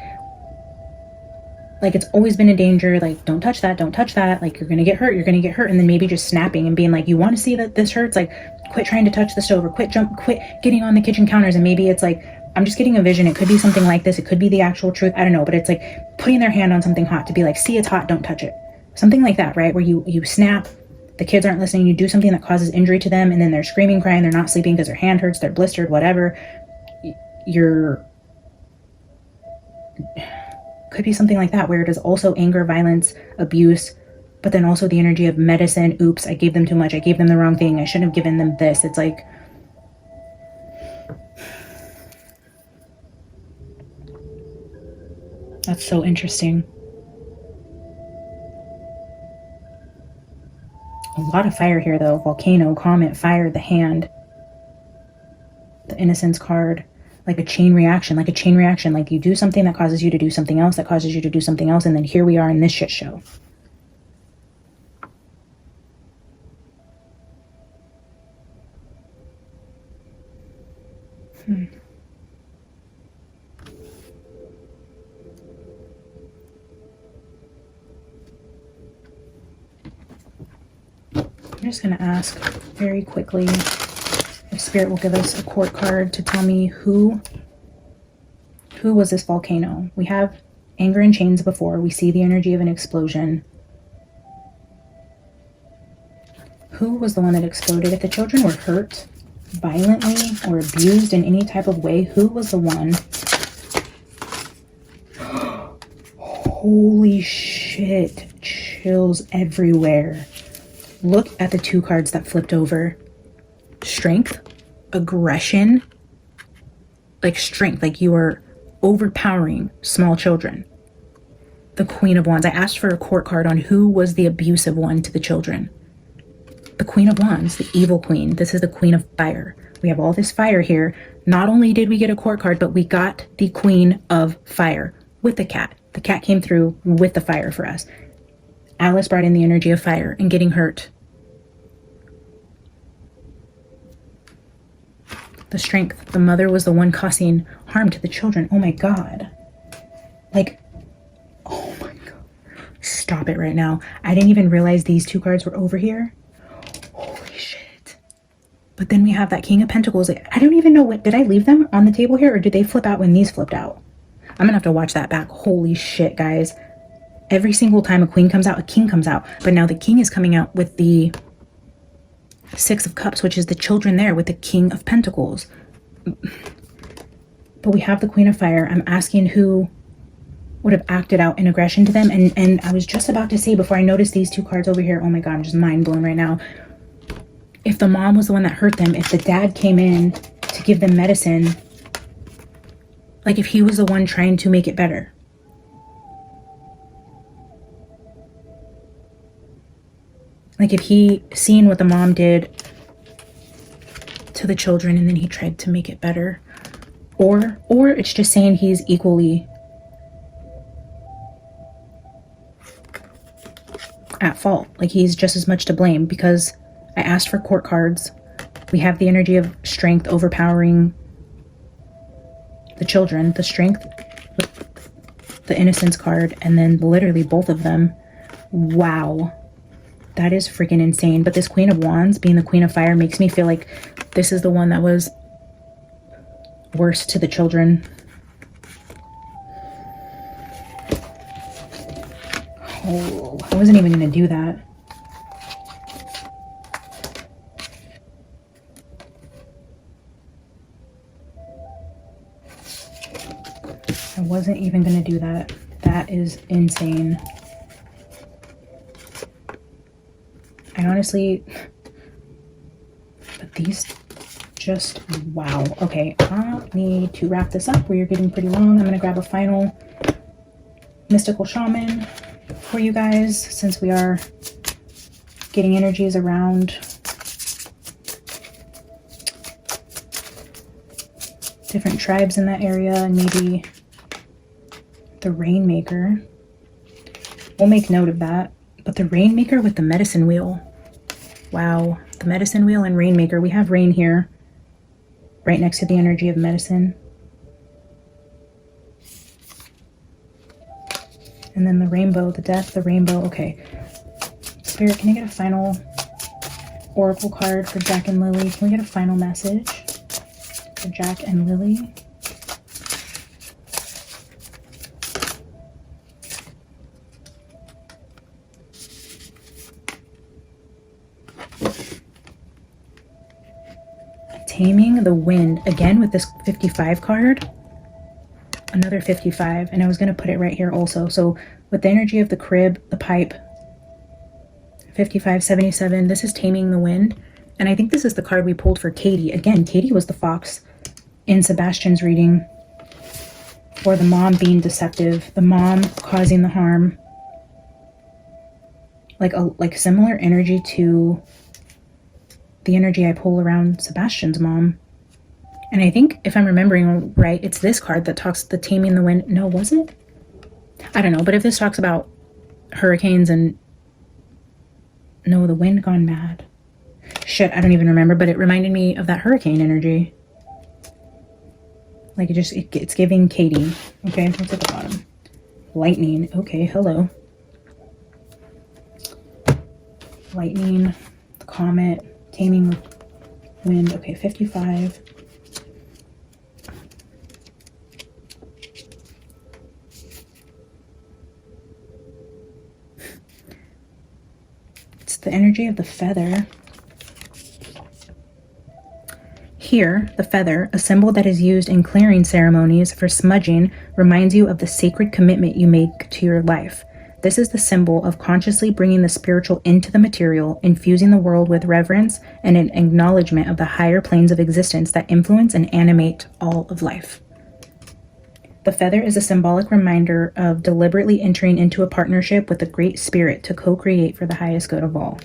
it's always been a danger. Like, don't touch that. Don't touch that. Like, you're going to get hurt. You're going to get hurt. And then maybe just snapping and being like, you want to see that this hurts? Like, quit trying to touch the stove, or quit getting on the kitchen counters. And maybe it's like, I'm just getting a vision. It could be something like this. It could be the actual truth. I don't know. But it's like putting their hand on something hot to be like, see, it's hot. Don't touch it. Something like that, right? Where you snap, the kids aren't listening. You do something that causes injury to them. And then they're screaming, crying. They're not sleeping because their hand hurts. They're blistered, whatever. Could be something like that, where it is also anger, violence, abuse, but then also the energy of medicine. Oops, I gave them too much. I gave them the wrong thing. I shouldn't have given them this. It's like, that's so interesting. A lot of fire here though. Volcano, comet, fire, the hand, the innocence card. Like a chain reaction, like you do something that causes you to do something else, that causes you to do something else, and then here we are in this shit show. I'm just going to ask very quickly if Spirit will give us a court card to tell me who was this volcano. We have anger and chains before. We see the energy of an explosion. Who was the one that exploded? If the children were hurt violently or abused in any type of way, who was the one? Holy shit. Chills everywhere. Look at the two cards that flipped over. Strength, aggression, like strength, like you are overpowering small children. The Queen of Wands. I asked for a court card on who was the abusive one to the children. The Queen of Wands, the evil queen. This is the Queen of Fire. We have all this fire here. Not only did we get a court card, but we got the Queen of Fire with the cat. The cat came through with the fire for us. Alice brought in the energy of fire and getting hurt. The strength. The mother was the one causing harm to the children. Oh my God. Like, oh my God. Stop it right now. I didn't even realize these two cards were over here. Holy shit. But then we have that King of Pentacles. Like, I don't even know did I leave them on the table here, or did they flip out when these flipped out? I'm gonna have to watch that back. Holy shit, guys. Every single time a queen comes out, a king comes out. But now the king is coming out with the Six of Cups, which is the children there with the King of Pentacles. But we have the Queen of Fire. I'm asking who would have acted out in aggression to them. And I was just about to say, before I noticed these two cards over here, oh my God, I'm just mind blown right now. If the mom was the one that hurt them, if the dad came in to give them medicine, like if he was the one trying to make it better. Like if he seen what the mom did to the children and then he tried to make it better. Or it's just saying he's equally at fault. Like he's just as much to blame, because I asked for court cards. We have the energy of strength overpowering the children, the strength, the innocence card, and then literally both of them. Wow. That is freaking insane. But this Queen of Wands being the Queen of Fire makes me feel like this is the one that was worse to the children. Oh, I wasn't even going to do that. I wasn't even going to do that. That is insane. I honestly, but these just, wow. Okay, I need to wrap this up. We are getting pretty long. I'm going to grab a final mystical shaman for you guys, since we are getting energies around different tribes in that area, and maybe the Rainmaker. We'll make note of that. But the Rainmaker with the medicine wheel. Wow. The medicine wheel and Rainmaker. We have rain here, right next to the energy of medicine. And then the rainbow, the death, the rainbow. Okay. Spirit, can I get a final oracle card for Jack and Lilly? Can we get a final message for Jack and Lilly? Taming the Wind, again with this 55 card, another 55, and I was going to put it right here also. So with the energy of the crib, the pipe, 55, 77, this is Taming the Wind. And I think this is the card we pulled for Katie. Again, Katie was the fox in Sebastian's reading, for the mom being deceptive, the mom causing the harm. Like similar energy to the energy I pull around Sebastian's mom. And I think, if I'm remembering right, it's this card that talks the Taming the Wind. No, was it? I don't know, but if this talks about hurricanes and... No, the wind gone mad. Shit, I don't even remember, but it reminded me of that hurricane energy. Like it's giving Katie. Okay, what's at the bottom? Lightning. Okay, hello. Lightning, the comet, Taming the Wind. Okay, 55. It's the energy of the feather. Here, the feather, a symbol that is used in clearing ceremonies for smudging, reminds you of the sacred commitment you make to your life. This is the symbol of consciously bringing the spiritual into the material, infusing the world with reverence and an acknowledgement of the higher planes of existence that influence and animate all of life. The feather is a symbolic reminder of deliberately entering into a partnership with the Great Spirit to co-create for the highest good of all.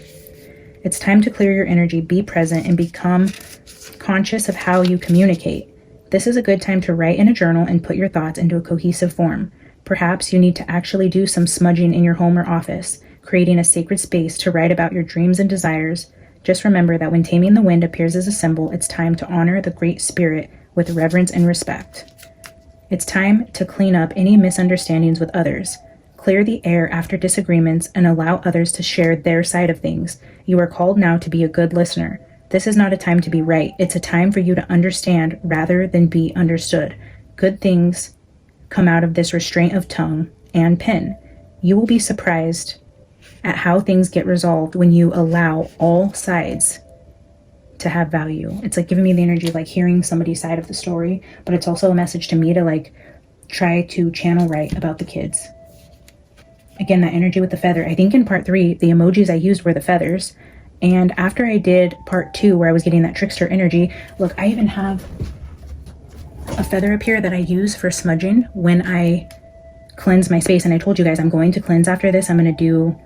It's time to clear your energy, be present, and become conscious of how you communicate. This is a good time to write in a journal and put your thoughts into a cohesive form. Perhaps you need to actually do some smudging in your home or office, creating a sacred space to write about your dreams and desires. Just remember that when Taming the Wind appears as a symbol, it's time to honor the Great Spirit with reverence and respect. It's time to clean up any misunderstandings with others. Clear the air after disagreements and allow others to share their side of things. You are called now to be a good listener. This is not a time to be right. It's a time for you to understand rather than be understood. Good things come out of this restraint of tongue and pen. You will be surprised at how things get resolved when you allow all sides to have value. It's like giving me the energy of like hearing somebody's side of the story, but it's also a message to me to like try to channel right about the kids. Again, that energy with the feather. I think in part 3, the emojis I used were the feathers. And after I did part 2, where I was getting that trickster energy, look, I even have a feather up here that I use for smudging when I cleanse my space. And I told you guys I'm going to cleanse after this. I'm going to do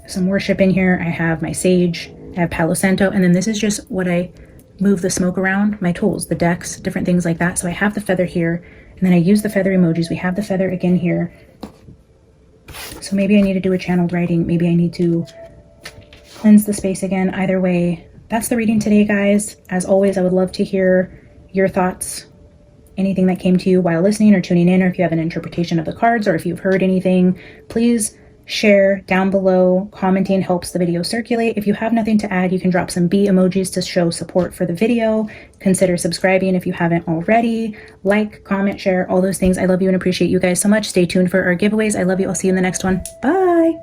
some worship in here. I have my sage, I have Palo Santo, and then this is just what I move the smoke around, my tools, the decks, different things like that. So I have the feather here, and then I use the feather emojis. We have the feather again here. So maybe I need to do a channeled writing. Maybe I need to cleanse the space again. Either way, that's the reading today, guys. As always, I would love to hear your thoughts, anything that came to you while listening or tuning in, or if you have an interpretation of the cards, or if you've heard anything, please share down below. Commenting helps the video circulate. If you have nothing to add, you can drop some bee emojis to show support for the video. Consider subscribing if you haven't already. Like, comment, share, all those things. I love you and appreciate you guys so much. Stay tuned for our giveaways. I love you. I'll see you in the next one. Bye.